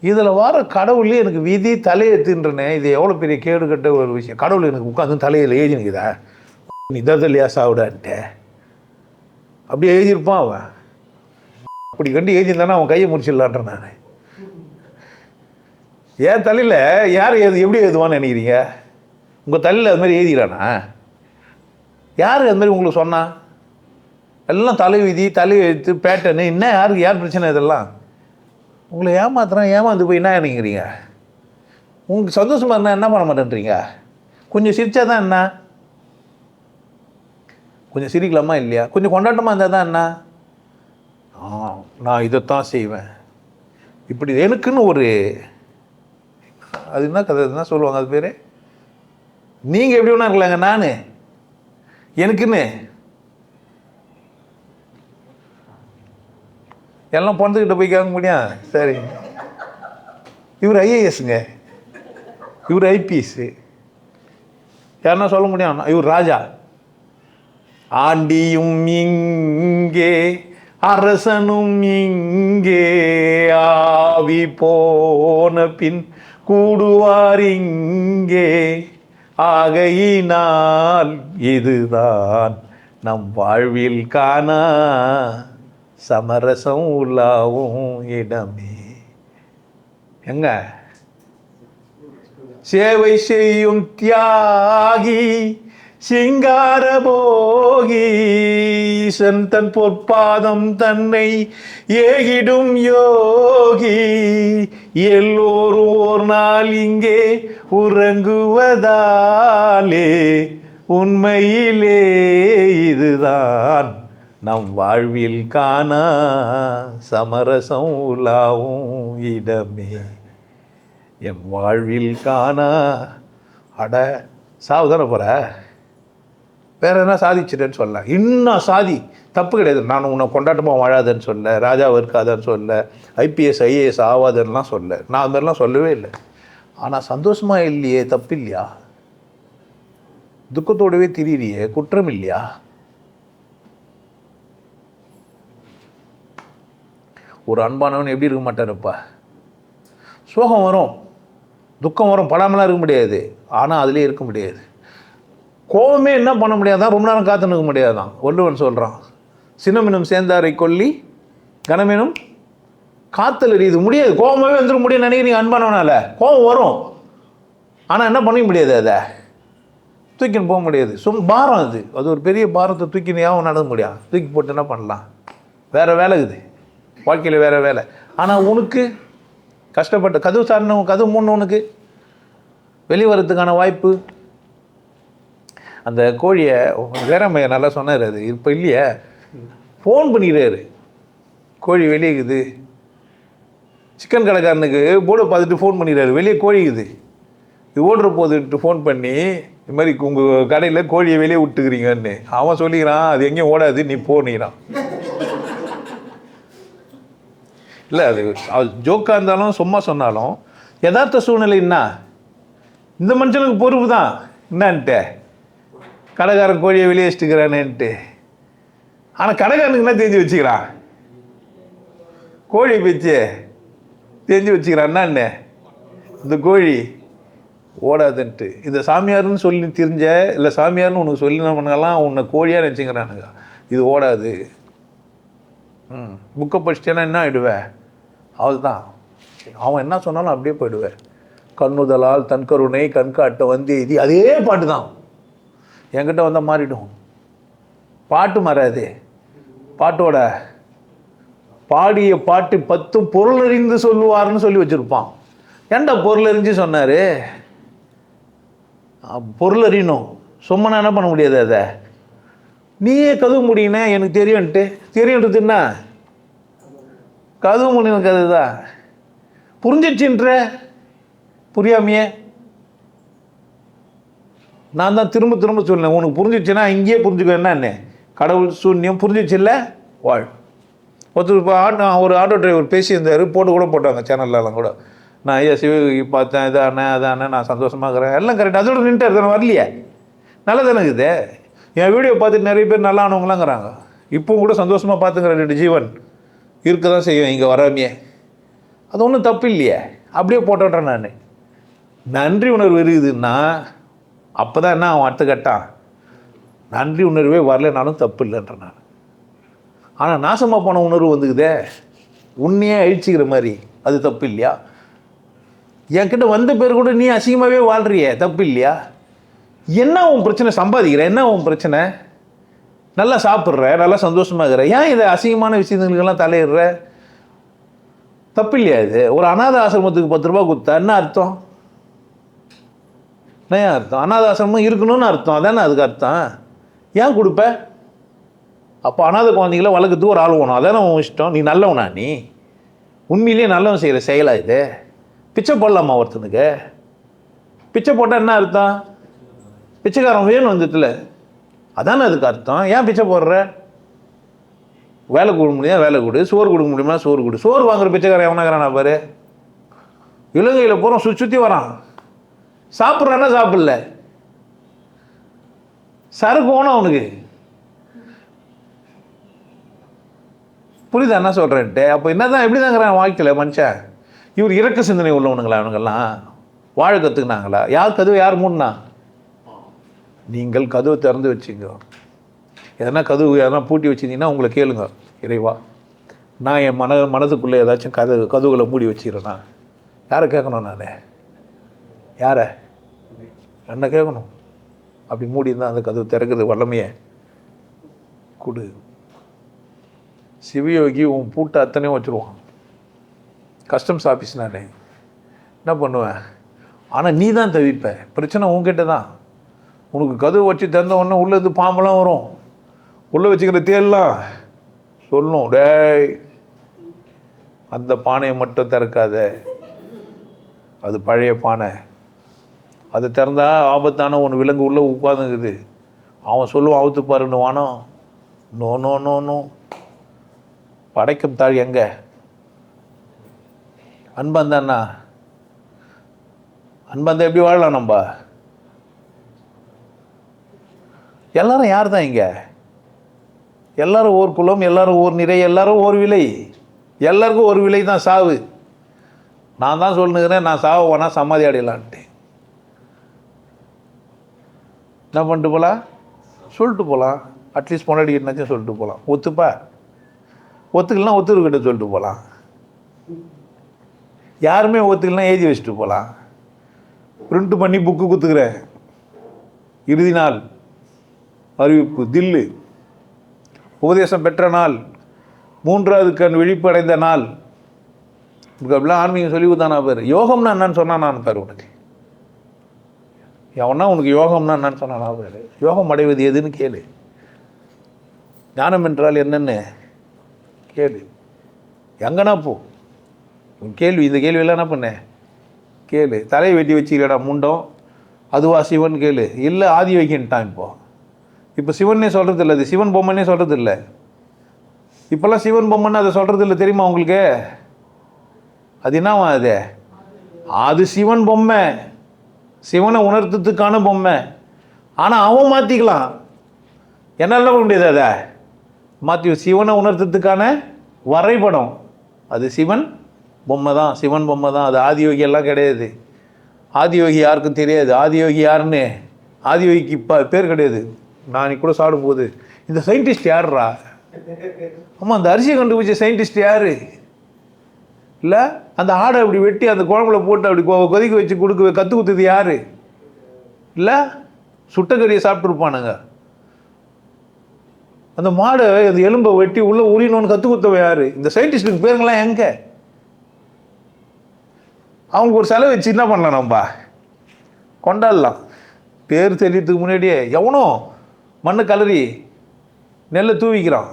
இதில் வர கடவுளே எனக்கு விதி தலையெத்துன்றனே. இது எவ்வளோ பெரிய கேடு கட்ட ஒரு விஷயம். கடவுள் எனக்கு உட்காந்து தலையில் ஏஜி நிற்குதா? நீ தரது இல்லையா சாவிடான்ட்டு? அப்படியே எழுதியிருப்பான் அவன். அப்படி கண்டு எழுதியிருந்தானா அவன் கையை முடிச்சிடலான்றேன் நான். என் தலையில் யார் எப்படி எழுதுவான்னு நினைக்கிறீங்க? உங்கள் தலையில் அது மாதிரி எழுதிக்கிறானா? யார் அது மாதிரி உங்களுக்கு சொன்னா? எல்லாம் தலை விதி, தலை எழுத்து, பேட்டர்னு, என்ன யாருக்கு யார் பிரச்சனை? இதெல்லாம் உங்களை ஏமாந்து போய் என்ன நினைக்கிறீங்க? உங்களுக்கு சந்தோஷமாக இருந்தால் என்ன பண்ண மாட்டேன்றீங்க? கொஞ்சம் சிரிச்சா தான் என்ன? கொஞ்சம் சிரிக்கலாமா இல்லையா? கொஞ்சம் கொண்டாட்டமாக இருந்தால் தான் என்ன? நான் இதைத்தான் செய்வேன் இப்படி எனக்குன்னு ஒரு, அது என்ன கதை, என்ன சொல்லுவாங்க அது பேர், நீங்கள் எப்படி ஒன்றா இருக்கலாங்க, நான் எனக்குன்னு எல்லாம் பொண்ணுக்கிட்ட போய் கேட்க முடியும். சரி, இவர் ஐஏஎஸ்ங்க, இவர் ஐபிஎஸ், யாருன்னா சொல்ல முடியும் இவர் ராஜா. ஆண்டியும் இங்கே அரசனும் இங்கே ஆவி போன பின் கூடுவார் இங்கே ஆகையினால் இதுதான் நம் வாழ்வில் காணா சமரசம் உள்ளாவும் இடமே. எங்க சேவை செய்யும் தியாகி சிங்கார போகி தன் பொற்பாதம் தன்னை ஏகிடும் யோகி எல்லோரும் ஒரு நாள் இங்கே உறங்குவதாலே உண்மையிலே இதுதான் நம் வாழ்வில் காணா சமரசம் உலாவும் இடமே. என் வாழ்வில் காணா அட சாவுதானே போகிற, வேற என்ன சாதிச்சிட்டேன்னு சொல்ல. இன்னும் சாதி தப்பு கிடையாது. நான் உன்னை கொண்டாட்டமாக வாழாதன்னு சொல்ல, ராஜாவை இருக்காதான்னு சொல்ல, ஐபிஎஸ் ஐஏஎஸ் ஆகாதன்னுலாம் சொல்ல, நான் அது மாதிரிலாம் சொல்லவே இல்லை. ஆனால் சந்தோஷமாக இல்லையே, தப்பு இல்லையா? துக்கத்தோடவே திரியிறியே, குற்றம் இல்லையா? ஒரு அன்பானவன் எப்படி இருக்க மாட்டாருப்பா? சோகம் வரும், துக்கம் வரும், படாமலாம் இருக்க முடியாது. ஆனால் அதுலேயே இருக்க முடியாது. கோவமே என்ன பண்ண முடியாதான், ரொம்ப நேரம் காத்து நிற்க முடியாதான். வள்ளுவன் சொல்கிறான், சினமினும் சேர்ந்தாரை கொல்லி கனமெனும் காத்தல் எரியுது. முடியாது, கோவமாகவே வந்துட முடியும் நினைக்கிறீங்க அன்பானவனால. கோவம் வரும், ஆனால் என்ன பண்ண முடியாது, அதை தூக்கின்னு போக முடியாது. பாரம் அது, அது ஒரு பெரிய பாரத்தை தூக்கின்னு யாவும் நடக்க முடியாது. தூக்கி போட்டு என்ன பண்ணலாம், வேறு வேலை இருக்குது வாழ்க்கையில், வேறு வேலை. ஆனால் உனக்கு கஷ்டப்பட்ட கதவு சார்ந்த கதவு மூணு உனக்கு வெளியே வர்றதுக்கான வாய்ப்பு. அந்த கோழியை வேறமைய நல்லா சொன்னார், அது இப்போ இல்லையே, ஃபோன் பண்ணிடுறாரு, கோழி வெளியே இருக்குது. சிக்கன் கடைக்காரனுக்கு போர்டை பார்த்துட்டு ஃபோன் பண்ணிடுறாரு, வெளியே கோழி இருக்குது, இது ஓடுற போதுன்ட்டு ஃபோன் பண்ணி, இது மாதிரி உங்கள் கடையில் கோழியை வெளியே விட்டுக்கிறீங்கன்னு. அவன் சொல்லிக்கிறான், அது எங்கேயும் ஓடாது, நீ போனிக்கிறான். இல்லை, அது ஜோக்காக இருந்தாலும் சும்மா சொன்னாலும் யதார்த்த சூழ்நிலைன்னா இந்த மனுஷனுக்கு பொறுப்பு தான். என்னான்ட்டு கடைக்காரன் கோழியை வெளியே வச்சுக்கிறானேன்ட்டு. ஆனால் கடைக்காரனுக்கு என்ன தெரிஞ்சு வச்சுக்கிறான், கோழி பேச்சு தெரிஞ்சு வச்சுக்கிறான். என்னான்னு இந்த கோழி ஓடாதுன்ட்டு இந்த சாமியார்னு சொல்லி தெரிஞ்ச, இல்லை சாமியார்னு உனக்கு சொல்லி என்ன பண்ணலாம், உன்னை கோழியாக நினச்சிக்கிறானுங்க. இது ஓடாது. புக்கை படிச்சிட்டேன்னா என்ன ஆகிடுவேன், அவள்தான். அவன் என்ன சொன்னாலும் அப்படியே போயிடுவேன். கண்ணுதலால் தன் கருணை கண்காட்ட வந்து இது அதே பாட்டு தான் என்கிட்ட வந்தால் மாறிடும். பாட்டு மாறாது. பாட்டோட பாடிய பாட்டு 10 பொருள் அறிந்து சொல்லுவார்னு சொல்லி வச்சுருப்பான். ஏன்டா பொருள் அறிஞ்சு சொன்னார்? பொருள் அறியணும், சும்மா என்ன பண்ண முடியாது. அதை நீயே கதவு முடியினே, எனக்கு தெரியும்ன்ட்டு. தெரியுன்றது என்ன, கதவு முடின கதை தான். புரிஞ்சிடுச்சுன்ற புரியாமையே நான் தான் திரும்ப திரும்ப சொன்னேன். உனக்கு புரிஞ்சிடுச்சுன்னா இங்கேயே புரிஞ்சுக்க. என்ன கடவுள் சூன்யம் புரிஞ்சிச்சு இல்லை, வாழ். ஒருத்தர் இப்போ ஒரு ஆட்டோ டிரைவர் பேசியிருந்தார், போட்டு கூட போட்டாங்க சேனல்லாம் கூட. நான் ஐயா சிவகி பார்த்தேன், இதானே அதானே, நான் சந்தோஷமாக இருக்கிறேன், எல்லாம் கரெக்ட். அதோட நின்ட்டார் தானே, வரலையே, நல்லா தானே இருக்குது. என் வீடியோ பார்த்துட்டு நிறைய பேர் நல்லா ஆனவங்களாங்கிறாங்க. இப்போவும் கூட சந்தோஷமாக பார்த்துக்கிற 2 ஜீவன் இருக்க தான் செய்வேன் இங்கே வராமையே. அது ஒன்றும் தப்பு இல்லையே, அப்படியே போட்டோன்றேன் நான். நன்றி உணர்வு இருக்குதுன்னா அப்போ தான் என்ன அவன் அடுத்த கட்டான். நன்றி உணர்வே வரலைனாலும் தப்பு இல்லைன்ற நான். ஆனால் நாசமாக போன உணர்வு வந்துக்குதே, உன்னையே அழிச்சிக்கிற மாதிரி, அது தப்பு இல்லையா? என்கிட்ட வந்த பேர் கூட நீ அசிங்கமாகவே வாழ்றியே, தப்பு இல்லையா? என்ன உன் பிரச்சனை? சம்பாதிக்கிற, என்ன உன் பிரச்சனை? நல்லா சாப்பிட்ற, நல்லா சந்தோஷமாக இருக்கிற, ஏன் இதை அசிங்கமான விஷயங்களுக்கெல்லாம் தலையிடுற? தப்பு இல்லையா இது? ஒரு அநாத ஆசிரமத்துக்கு 10 ரூபா கொடுத்தா என்ன அர்த்தம்? என்ன அர்த்தம்? அநாத ஆசிரமம் இருக்கணும்னு அர்த்தம், அதானே அதுக்கு அர்த்தம். ஏன் கொடுப்ப? அப்போ அநாத குழந்தைங்கள வளர்க்கறதுக்கு ஒரு ஆள் வேணும், அதானே உன் இஷ்டம். நீ நல்லவனா? நீ உண்மையிலேயே நல்லவன் செய்கிற செயலா இது? பிச்சை போடலாமா ஒருத்தனுக்கு? பிச்சை போட்டால் என்ன அர்த்தம்? பிச்சைக்காரன் வேணும் வந்துட்டுல, அதானே அதுக்கு அர்த்தம். ஏன் பிச்சை போடுற? வேலை கொடுக்க முடியாது வேலை கொடு, சோறு கொடுக்க முடியுமா சோறு கொடு. சோறு வாங்குற பிச்சைக்காரன் எவனாகிறானா பாரு. இலங்கையில் போகிறோம், சுற்றி வரான், சாப்பிட்றான்னா சாப்பிடல, சரக்கு போனா அவனுக்கு. புரியுதா என்ன சொல்கிறேன்ட்டு? அப்போ என்ன தான் எப்படி தாங்கிறான் வாழ்க்கையில் மனுஷன்? இவர் இறக்க சிந்தனை உள்ளவனுங்களா அவனுங்கெல்லாம்? வாழ கற்றுக்கினாங்களா? யார் கதவை யார் மூடனா? நீங்கள் கதவை திறந்து வச்சுங்க. எதனா கதவு எதனா பூட்டி வச்சிருந்தீங்கன்னா உங்களை கேளுங்க, இறைவா நான் என் மனதுக்குள்ளே ஏதாச்சும் கதவுகளை மூடி வச்சுக்கிறேன்னா யாரை கேட்கணும்? நான் யாரை? என்ன கேட்கணும்? அப்படி மூடி இருந்தால் அந்த கதவு திறக்கிறது வல்லமையை கொடு. சிவயோகி உன் பூட்டை அத்தனையும் வச்சுருவான். கஸ்டம்ஸ் ஆஃபீஸ் நான் என்ன பண்ணுவேன்? ஆனால் நீ தான் தவிப்ப. பிரச்சனை உன்கிட்ட தான். உனக்கு கதவு வச்சு திறந்த உடனே உள்ளேருந்து பாம்பெல்லாம் வரும், உள்ளே வச்சுக்கிற தேல்லாம் சொல்லணும், டேய் அந்த பானையை மட்டும் திறக்காத, அது பழைய பானை, அதை திறந்தா ஆபத்தான ஒன்று விலங்கு உள்ளே உட்காந்துக்குது. அவன் சொல்லுவான் அவுத்து பாருன்னு வானம். நோ நோ நோ நோ, படைக்கும் தாழ் எங்க அன்பாந்தாண்ணா? அன்பாந்தா எப்படி வாழலாம் நம்ம? எல்லாரும் யார் தான் இங்கே? எல்லாரும் ஓர் குலம், எல்லாரும் ஓர் நிறை, எல்லாரும் ஓர் விலை. எல்லாருக்கும் ஒரு விலை தான் சாவு. நான் தான் சொல்லுங்கிறேன், நான் சாவ போனால் சமாதி அடையலான்ட்டு. என்ன பண்ணிட்டு போகலாம்? சொல்லிட்டு போகலாம். அட்லீஸ்ட் பொண்டாடிக்கிட்டாச்சும் சொல்லிட்டு போகலாம். ஒத்துப்பா? ஒத்துக்கலாம், ஒத்துருக்கிட்ட சொல்லிட்டு போகலாம். யாருமே ஒத்துக்கலாம், எழுதி வச்சுட்டு போகலாம். பிரிண்ட் பண்ணி புக்கு குத்துக்கிறேன், இறுதி நாள் அறிவிப்பு, தில்லு உபதேசம் பெற்ற நாள், 3வது கண் விழிப்பு அடைந்த நாள். அப்படிலாம் ஆன்மீகம் சொல்லி கொடுத்தானா பேர். யோகம்னா என்னன்னு சொன்னா நான் பேர் உனக்கு எவனா உனக்கு யோகம்னா என்னன்னு சொன்னா பேர். யோகம் அடைவது எதுன்னு கேளு. ஞானம் என்றால் என்னன்னு கேளு. எங்கன்னா போ, கேள்வி, இந்த கேள்வியெல்லாம் என்ன பண்ண கேளு. தலையை வெட்டி வச்சுக்கிறடா முண்டம், அதுவா சிவன் கேளு. இல்லை ஆதி வைக்கின்ட்டான். இப்போ சிவன்னே சொல்கிறது இல்லை, அது சிவன் பொம்மைன்னே சொல்கிறது இல்லை. இப்போல்லாம் சிவன் பொம்மைன்னு அதை சொல்கிறது இல்லை, தெரியுமா உங்களுக்கு? அது என்னவா அது? அது சிவன் பொம்மை, சிவனை உணர்த்தத்துக்கான பொம்மை. ஆனால் அவன் மாற்றிக்கலாம், என்னால் பண்ண முடியாது. அதை மாற்றி சிவனை உணர்த்தத்துக்கான வரைபடம், அது சிவன் பொம்மை தான், சிவன் பொம்மை தான். அது ஆதியோகி எல்லாம் கிடையாது. ஆதியோகி யாருக்கும் தெரியாது. ஆதியோகி யாருன்னு ஆதியோகிக்கு இப்போ பேர் கிடையாது. நான் கூட சாப்பிடும் போது இந்த சயின்டிஸ்ட் யாருடா? ஆமாம், அந்த அரிசியை கண்டுபிடிச்ச சயின்டிஸ்ட் யார்? இல்லை அந்த ஆடை அப்படி வெட்டி அந்த குழம்புல போட்டு அப்படி கொதிக்க வச்சு கொடுக்க கற்று கொடுத்தது யார்? இல்லை சுட்டக்கறியை சாப்பிட்ருப்பானுங்க. அந்த மாடை அந்த எலும்பை வெட்டி உள்ளே உரியணும்னு கற்றுக் கொடுத்தவன் யார்? இந்த சயின்டிஸ்ட்டுக்கு பேருங்களாம் எங்கே? அவங்களுக்கு ஒரு செலவு வச்சு என்ன பண்ணலாம்? நம்ம கொண்டாடலாம். பேர் தெரியறதுக்கு முன்னாடியே எவனோ மண்ணு கலரி நெல்லை தூவிக்கிறான்.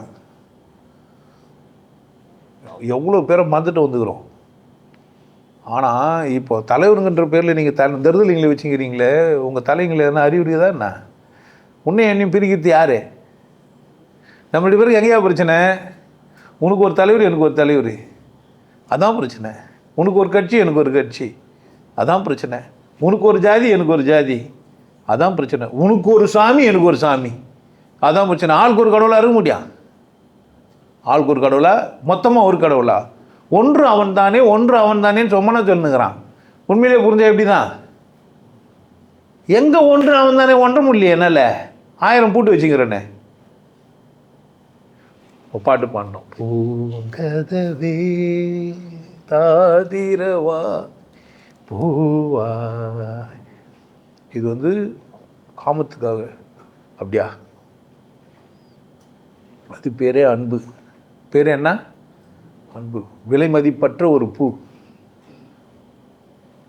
எவ்வளோ பேரை மறந்துட்டு வந்துக்கிறோம். ஆனால் இப்போ தலைவருங்கன்ற பேரில் நீங்கள் தருதலிங்களை வச்சுக்கிறீங்களே, உங்கள் தலைங்களை எதனா அறிவுறுதி தான் என்ன? உன்னை என்னையும் பிரிக்கிறது யார்? நம்ம 2 பேருக்கு எங்கேயா பிரச்சனை? உனக்கு ஒரு தலைவர், எனக்கு ஒரு தலைவர், அதான் பிரச்சனை. உனக்கு ஒரு கட்சி, எனக்கு ஒரு கட்சி, அதான் பிரச்சனை. உனக்கு ஒரு ஜாதி, எனக்கு ஒரு ஜாதி, அதான் பிரச்சனை. உனக்கு ஒரு சாமி, எனக்கு ஒரு சாமி, அதான் பிரச்சனை. ஆளுக்கு ஒரு கடவுளாக இருக்க முடியும்? ஆளுக்கு ஒரு கடவுளா? மொத்தமாக ஒரு கடவுளா? ஒன்று அவன் தானே, ஒன்று அவன் தானேன்னு சொம்மனா சொல்லுங்கிறான். உண்மையிலே புரிஞ்சா எப்படி தான்? எங்கே ஒன்று அவன் தானே ஒன்ற முடியலையே, என்னால் 1000 பூட்டு வச்சுக்கிறேன்னு. ஒரு பாட்டு பாடணும். பூங்கதவே தாதிரவா பூவா. இது வந்து காமத்துக்காக. அப்படியா? அது பேரே அன்பு. பேர் என்ன? அன்பு. விலை மதிப்பற்ற ஒரு பூ.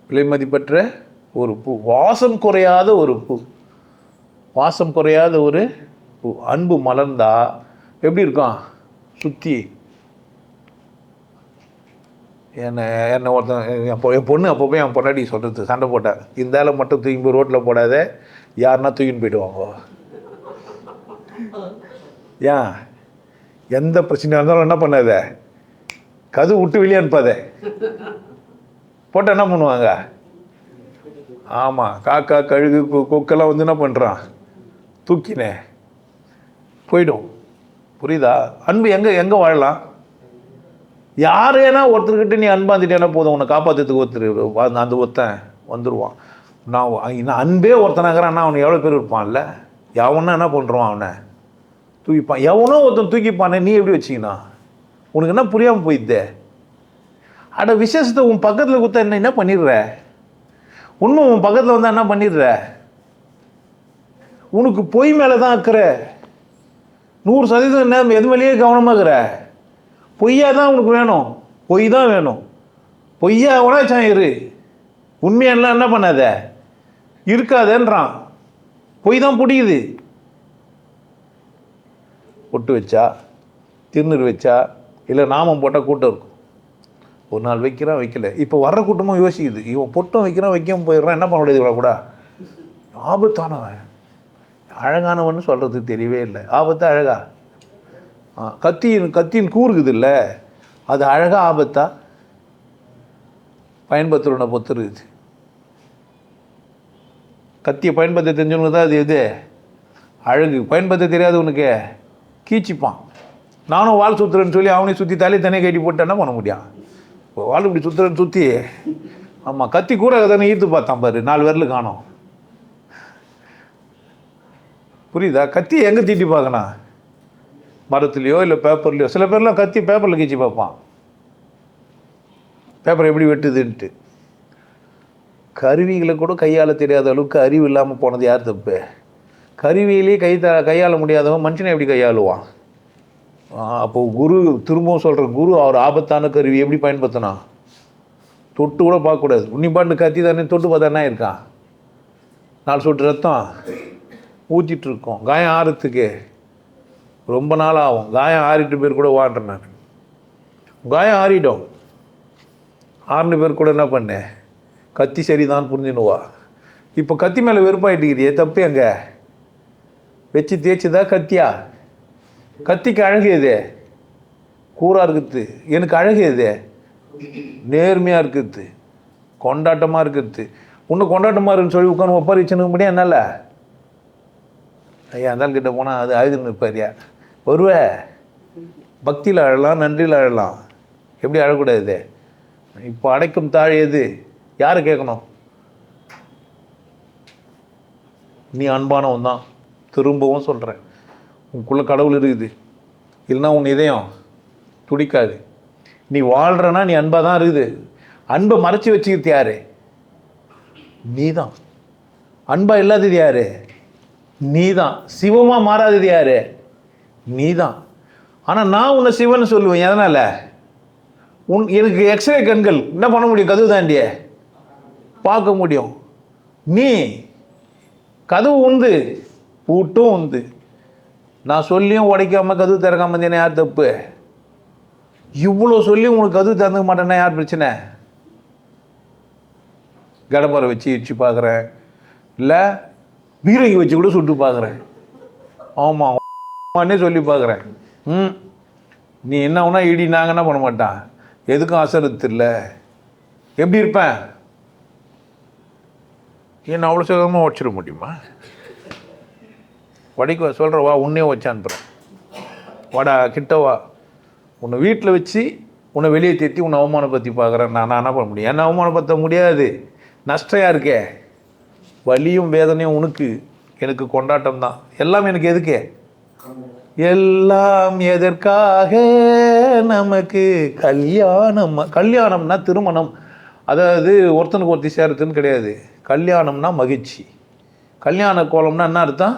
விலை மதிப்பற்ற ஒரு பூ. வாசம் குறையாத ஒரு பூ. வாசம் குறையாத ஒரு பூ. அன்பு மலர்ந்தா எப்படி இருக்கும்? சுற்றி என்னை ஒருத்தன் என் பொண்ணு அப்போ போய் என் பொண்டாட்டி சொல்கிறது, சண்டை போட்டேன், இந்த ஆளை மட்டும் தூக்கி போய் ரோட்டில் போடாத, யாருன்னா தூக்கின்னு போயிடுவாங்க. ஏன்? எந்த பிரச்சனையாக இருந்தாலும் என்ன பண்ணாத, கதவு விட்டு வெளியே அனுப்பாத. போட்டால் என்ன பண்ணுவாங்க? ஆமாம், காக்கா கழுகு கொக்கெல்லாம் வந்து என்ன பண்ணுறான்? தூக்கினே போயிடும். புரியுதா? அன்பு எங்கே வாழலாம்? யாரேனா ஒருத்தர்கிட்ட நீ அன்பாந்துட்டேன்னா போதும், உன்னை காப்பாற்றுறதுக்கு ஒருத்தர் அந்த ஒருத்தன் வந்துடுவான். நான் அன்பே ஒருத்தனாங்கிறான்னா அவனை எவ்வளோ பேர் இருப்பான்ல. எவனா என்ன பண்ணுறான்? அவனை தூக்கிப்பான். எவனோ ஒருத்தன் தூக்கிப்பானே, நீ எப்படி வச்சிக்கினா? உனக்கு என்ன புரியாமல் போயிடுதே? அட விசேஷத்தை உன் பக்கத்தில் கொடுத்தா என்ன பண்ணிடுற? உண்மை உன் பக்கத்தில் வந்தால் என்ன பண்ணிடுற? உனக்கு பொய் மேலே தான் இருக்கிற. 100% என்ன எது மேலேயே கவனமாகிற. பொய்யா தான் உனக்கு வேணும். பொய் தான் வேணும். பொய்யா உணர்ச்சான் இரு. உண்மையெல்லாம் என்ன பண்ணாத, இருக்காதேன்றான். பொய் தான் பிடிக்குது. பொட்டு வச்சா, திருநீர் வச்சா, இல்லை நாமம் போட்டால் கூட்டம் இருக்கும். ஒரு நாள் வைக்கிறான், வைக்கல. இப்போ வர்ற கூட்டமும் யோசிக்குது, இவன் பொட்டும் வைக்கிறான், வைக்காமல் போயிடுறான், என்ன பண்ண முடியாது கூட. ஆபத்தானவன். அழகானவன்னு சொல்கிறதுக்கு தெரியவே இல்லை. ஆபத்தா அழகா? கத்தியின் கூறுக்குது இல்லை, அது அழகா ஆபத்தா? பயன்படுத்துகிறவனை பொறுத்து இருக்குது. கத்தியை பயன்படுத்த தெரிஞ்சவனுக்கு தான் அது எது அழகு. பயன்படுத்த தெரியாதவனுக்கு கீச்சிப்பான். நானும் வால் சுற்றுறேன்னு சொல்லி அவனையும் சுற்றி தலை தனியாக கட்டி போட்டு என்ன பண்ண முடியும்? வால் இப்படி சுற்றுறேன்னு சுற்றி, ஆமாம், கத்தி கூட தானே ஈர்த்து பார்த்தான் பாரு, 4 விரல் காணோம். புரியுதா? கத்தியை எங்கே தீட்டி பார்க்கணும்? மரத்துலையோ இல்லை பேப்பர்லையோ. சில பேர்லாம் கத்தி பேப்பரில் கீச்சி பார்ப்பான், பேப்பர் எப்படி வெட்டுதுன்ட்டு. கருவிகளை கூட கையாள தெரியாத அளவுக்கு அறிவு இல்லாமல் போனது யார் தப்பு? கருவியிலே கையாள முடியாதவன் மனுஷனை எப்படி கையாளுவான்? அப்போது குரு, திரும்பவும் சொல்கிற குரு, அவர் ஆபத்தான கருவி எப்படி பயன்படுத்தினா? தொட்டு கூட பார்க்கக்கூடாது. உன்னி பாட்டு கத்தி தானே, தொட்டு பார்த்தா என்ன இருக்கான்? 4 சொட்டு ரத்தம் ஊற்றிட்டு இருக்கோம். காயம் ஆறுறதுக்கு ரொம்ப நாள் ஆகும். காயம் ஆறிட்டு பேர் கூட வாடுறேன் நான். காயம் ஆறிடும். 6 பேர் கூட என்ன பண்ணேன்? கத்தி சரிதான் புரிஞ்சுனுவா. இப்போ கத்தி மேலே வெறுப்பாயிட்டுக்கிறியே, தப்பு எங்கே? வச்சு தேய்ச்சிதா கத்தியா? கத்திக்கு அழகு எது? கூறாக இருக்குது. எனக்கு அழகு எது? நேர்மையாக இருக்குது, கொண்டாட்டமாக இருக்குது. இன்னும் கொண்டாட்டமாக இருக்குன்னு சொல்லி உட்காந்து ஒப்பாரி வச்சுன்னு முடியும் என்னால். ஐயா அந்த கிட்ட போனால் அது அழுதுன்னு இருப்பாரியா. வருவ பக்தியில் அழலாம், நன்றியில் அழலாம். எப்படி அழக்கூடாது? இப்போ அடைக்கும் தாழ் எது? யாரை கேட்கணும்? நீ அன்பானவன் தான். திரும்பவும் சொல்கிறேன், உனக்குள்ளே கடவுள் இருக்குது, இல்லைன்னா உன் இதயம் துடிக்காது. நீ வாழ்கிறனா நீ அன்பாக தான் இருக்குது. அன்பை மறைச்சி வச்சுக்கிறது யாரு? நீ தான். அன்பாக இல்லாதது யாரு? நீ தான். சிவமாக மாறாதது யாரு? நீ தான். ஆனால் நான் உன்னை சிவன்னு சொல்லுவேன். எதனால்? எனக்கு எக்ஸ்ரே கண்கள் என்ன பண்ண முடியும்? கதவு தாண்டிய பார்க்க முடியும். நீ கதவு உண்டு, பூட்டும் உண்டு. நான் சொல்லியும் உடைக்காமல் கதவு திறக்காம இருந்தேன்னா யார் தப்பு? இவ்வளோ சொல்லியும் உனக்கு கதவு திறந்துக்க மாட்டேன்னா யார் பிரச்சனை? கடப்பாரை வச்சு வச்சு பார்க்குறேன், இல்லை பீரங்கி வச்சு கூட சுட்டு பார்க்குறேன். ஆமாம் சொல்லி பார்க்குறேன். நீ என்ன ஒன்றா இடி நாங்கள் என்ன பண்ண மாட்டான், எதுக்கும் அசரத்து இல்லை. எப்படி இருப்பேன்? என்ன அவ்வளோ சுகமாக உடச்சிட முடியுமா? வடைக்கு சொல்கிற வா, உன்னே வச்சு அனுப்புகிறேன். வாடா கிட்டவா. உன்னை வீட்டில் வச்சு உன்னை வெளியே தேத்தி உன்னை அவமானப்படுத்தி பார்க்குறேன். நான் என்ன பண்ண முடியும்? என்ன அவமானப்படுத்த முடியாது. நஷ்டம் இருக்கே. வலியும் வேதனையும் உனக்கு, எனக்கு கொண்டாட்டம் தான். எல்லாமே எனக்கு எதுக்கே? எல்லாம் எதற்காக நமக்கு கல்யாணம். கல்யாணம்னா திருமணம், அதாவது ஒருத்தனுக்கு ஒருத்தி சேரத்துன்னு கிடையாது. கல்யாணம்னா மகிழ்ச்சி. கல்யாண கோலம்னா என்ன அர்த்தம்?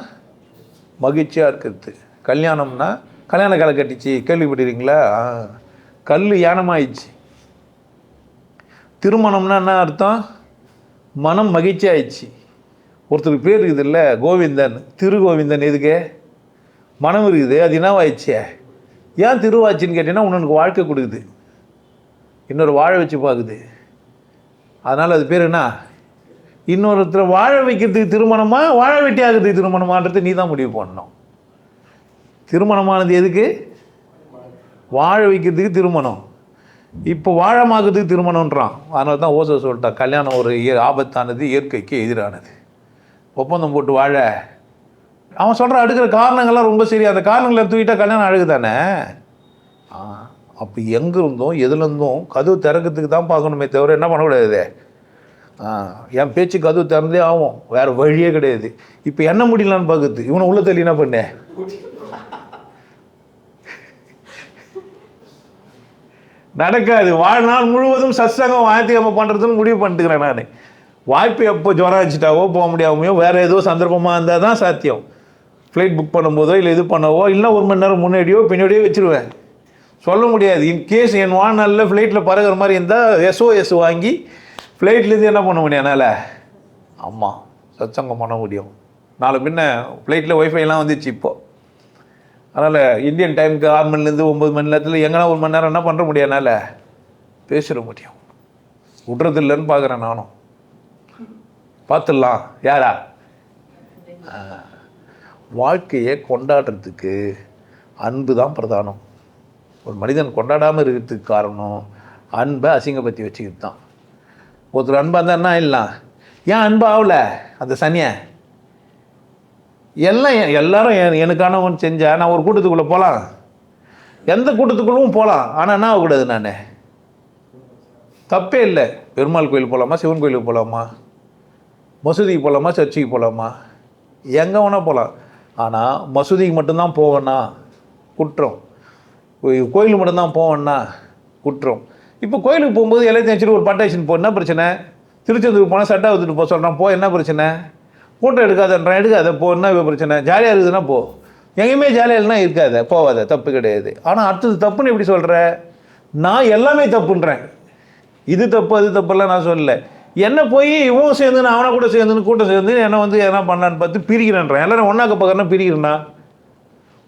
மகிழ்ச்சியாக இருக்கிறது. கல்யாணம்னா கல்யாண காலை கட்டிச்சு, கேள்விப்பட்டிருக்கீங்களா? கல் யானமாயிடுச்சு. திருமணம்னா என்ன அர்த்தம்? மனம் மகிழ்ச்சி ஆயிடுச்சு. ஒருத்தருக்கு பேர் இருக்குது இல்லை, கோவிந்தன், திருகோவிந்தன். எதுக்கு? மனம் இருக்குது, அது என்னவாயிடுச்சு? ஏன் திருவாச்சின்னு கேட்டீங்கன்னா, உனக்கு வாழ்க்கை கொடுக்குது, இன்னொரு வாழ வச்சு பார்க்குது. அதனால் அது பேர் என்ன? இன்னொருத்தர் வாழ வைக்கிறதுக்கு திருமணமா, வாழ வெட்டி ஆகிறதுக்கு திருமணமான்றது நீ தான் முடிவு பண்ணணும். திருமணமானது எதுக்கு? வாழ வைக்கிறதுக்கு திருமணம். இப்போ வாழமாக்கிறதுக்கு திருமணன்றான். அதனால தான் ஓசோ சொல்லிட்டான், கல்யாணம் ஒரு ஆபத்தானது, இயற்கைக்கு எதிரானது. ஒப்பந்தம் போட்டு வாழ அவன் சொல்கிற அடுக்கிற காரணங்கள்லாம் ரொம்ப சரி. அந்த காரணங்களை தூக்கிட்டா கல்யாணம் அழகு தானே. அப்போ எங்கே இருந்தோம் எதுலேருந்தும் கதவு திறக்கிறதுக்கு தான் பார்க்கணுமே தவிர என்ன பண்ணக்கூடாது. என் பேச்சு கதவு திறந்தே ஆகும், வேறு வழியே கிடையாது. இப்போ என்ன முடியலான்னு பார்க்குறது, இவனை உள்ள தள்ளி என்ன பண்ண நடக்காது. வாழ்நாள் முழுவதும் சத்சங்கம் ஞாயிற்றுக்கிழமை பண்ணுறதுன்னு முடிவு பண்ணிட்டுக்கிறேன் நான். வாய்ப்பு எப்போ ஜுரம் வச்சுட்டாவோ போக முடியாமையோ வேறு ஏதோ சந்தர்ப்பமாக இருந்தால் தான் சாத்தியம். ஃப்ளைட் புக் பண்ணும்போதோ இல்லை இது பண்ணவோ இல்லை 1 மணி நேரம் முன்னாடியோ பின்னாடியோ வச்சுருவேன். சொல்ல முடியாது. இன்கேஸ் என் வாழ்நாளில் ஃப்ளைட்டில் பறகுற மாதிரி இருந்தால் SOS வாங்கி ஃப்ளைட்லேருந்து என்ன பண்ண முடியும் என்னால்? ஆமாம், சத்சங்கம் பண்ண முடியும். நாளை பின்ன ஃப்ளைட்டில் ஒய்ஃபைலாம் வந்துச்சு இப்போது. அதனால் இந்தியன் டைமுக்கு 6 மணிலேருந்து 9 மணி நேரத்தில் எங்கன்னா 1 மணி நேரம் என்ன பண்ணுற முடியும் என்னால்? பேசிட முடியும். விட்றது இல்லைன்னு பார்க்குறேன் நானும். பார்த்துடலாம். யாரா? வாழ்க்கையை கொண்டாடுறதுக்கு அன்பு தான் பிரதானம். ஒரு மனிதன் கொண்டாடாமல் இருக்கிறதுக்கு காரணம் அன்பை அசிங்கப்படுத்தி வச்சுக்கிட்டு தான். ஒருத்தர் அன்பாக இருந்தால் என்ன ஆயிடலாம்? ஏன் அன்பு ஆகலை அந்த சனியை? எல்லாரும் எனக்கானவன் செஞ்சால் நான் ஒரு கூட்டத்துக்குள்ளே போகலாம், எந்த கூட்டத்துக்குள்ளவும் போகலாம். ஆனால் என்ன ஆகக்கூடாது, நான் தப்பே இல்லை. பெருமாள் கோயில் போகலாமா, சிவன் கோயிலுக்கு போகலாமா, மசூதிக்கு போகலாமா, சர்ச்சுக்கு போகலாமா, எங்கே வேணால் போகலாம். ஆனால் மசூதிக்கு மட்டும்தான் போவேன்னா குற்றம், கோயிலுக்கு மட்டும்தான் போவேன்னா குற்றம். இப்போ கோயிலுக்கு போகும்போது எல்லாத்தையும் வச்சுட்டு ஒரு பட்டாக்ஷன் போ, என்ன பிரச்சனை? திருச்செந்தூருக்கு போனால் சட்டை எடுத்துகிட்டு போக சொல்கிறான், போ, என்ன பிரச்சனை? ஃபோட்டோ எடுக்காதன்றான், எடுக்காத, போ, என்ன பிரச்சனை? ஜாலியாக இருக்குதுன்னா போ. எங்கேயுமே ஜாலியாக இல்லைனா இருக்காத, போவாத, தப்பு கிடையாது. ஆனால் அடுத்தது தப்புன்னு எப்படி சொல்கிற? நான் எல்லாமே தப்புன்றேன். இது தப்பு அது தப்புலாம் நான் சொல்லலை. என்ன போய் இவன் சேர்ந்து நான் அவனை கூட சேர்ந்துன்னு கூட்டம் சேர்ந்து என்னை வந்து எதனா பண்ணலான்னு பார்த்து பிரிக்கிறேன்றான். எல்லோரும் ஒன்றா கப்பாக்கிறனா பிரிக்கிறேன்னா,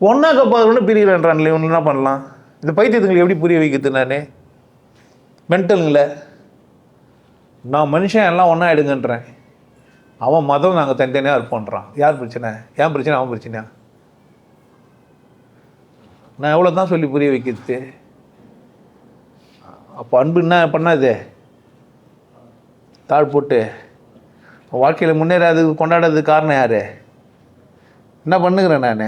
ஒன்றா கப்பாக்கிறோன்னு பிரிக்கிறேன்றான். இல்லை இவன் என்ன பண்ணலாம்? இந்த பைத்தியத்துங்களுக்கு எப்படி புரிய வைக்கிறது? நான் மென்டலுங்கள நான் மனுஷன் எல்லாம் ஒன்றா எடுங்கன்றேன். அவன் மதம் நாங்கள் தனித்தனியாக இருப்போன்றான். யார் பிரச்சனை? ஏன் பிரச்சனை? அவன் பிரச்சனையா? நான் எவ்வளோ தான் சொல்லி புரிய வைக்கிறது? அப்போ அன்பு என்ன பண்ணாது? தாழ் போட்டு வாழ்க்கையில் முன்னேறாததுக்கு கொண்டாடுறதுக்கு காரணம் யார்? என்ன பண்ணுகிறேன் நான்?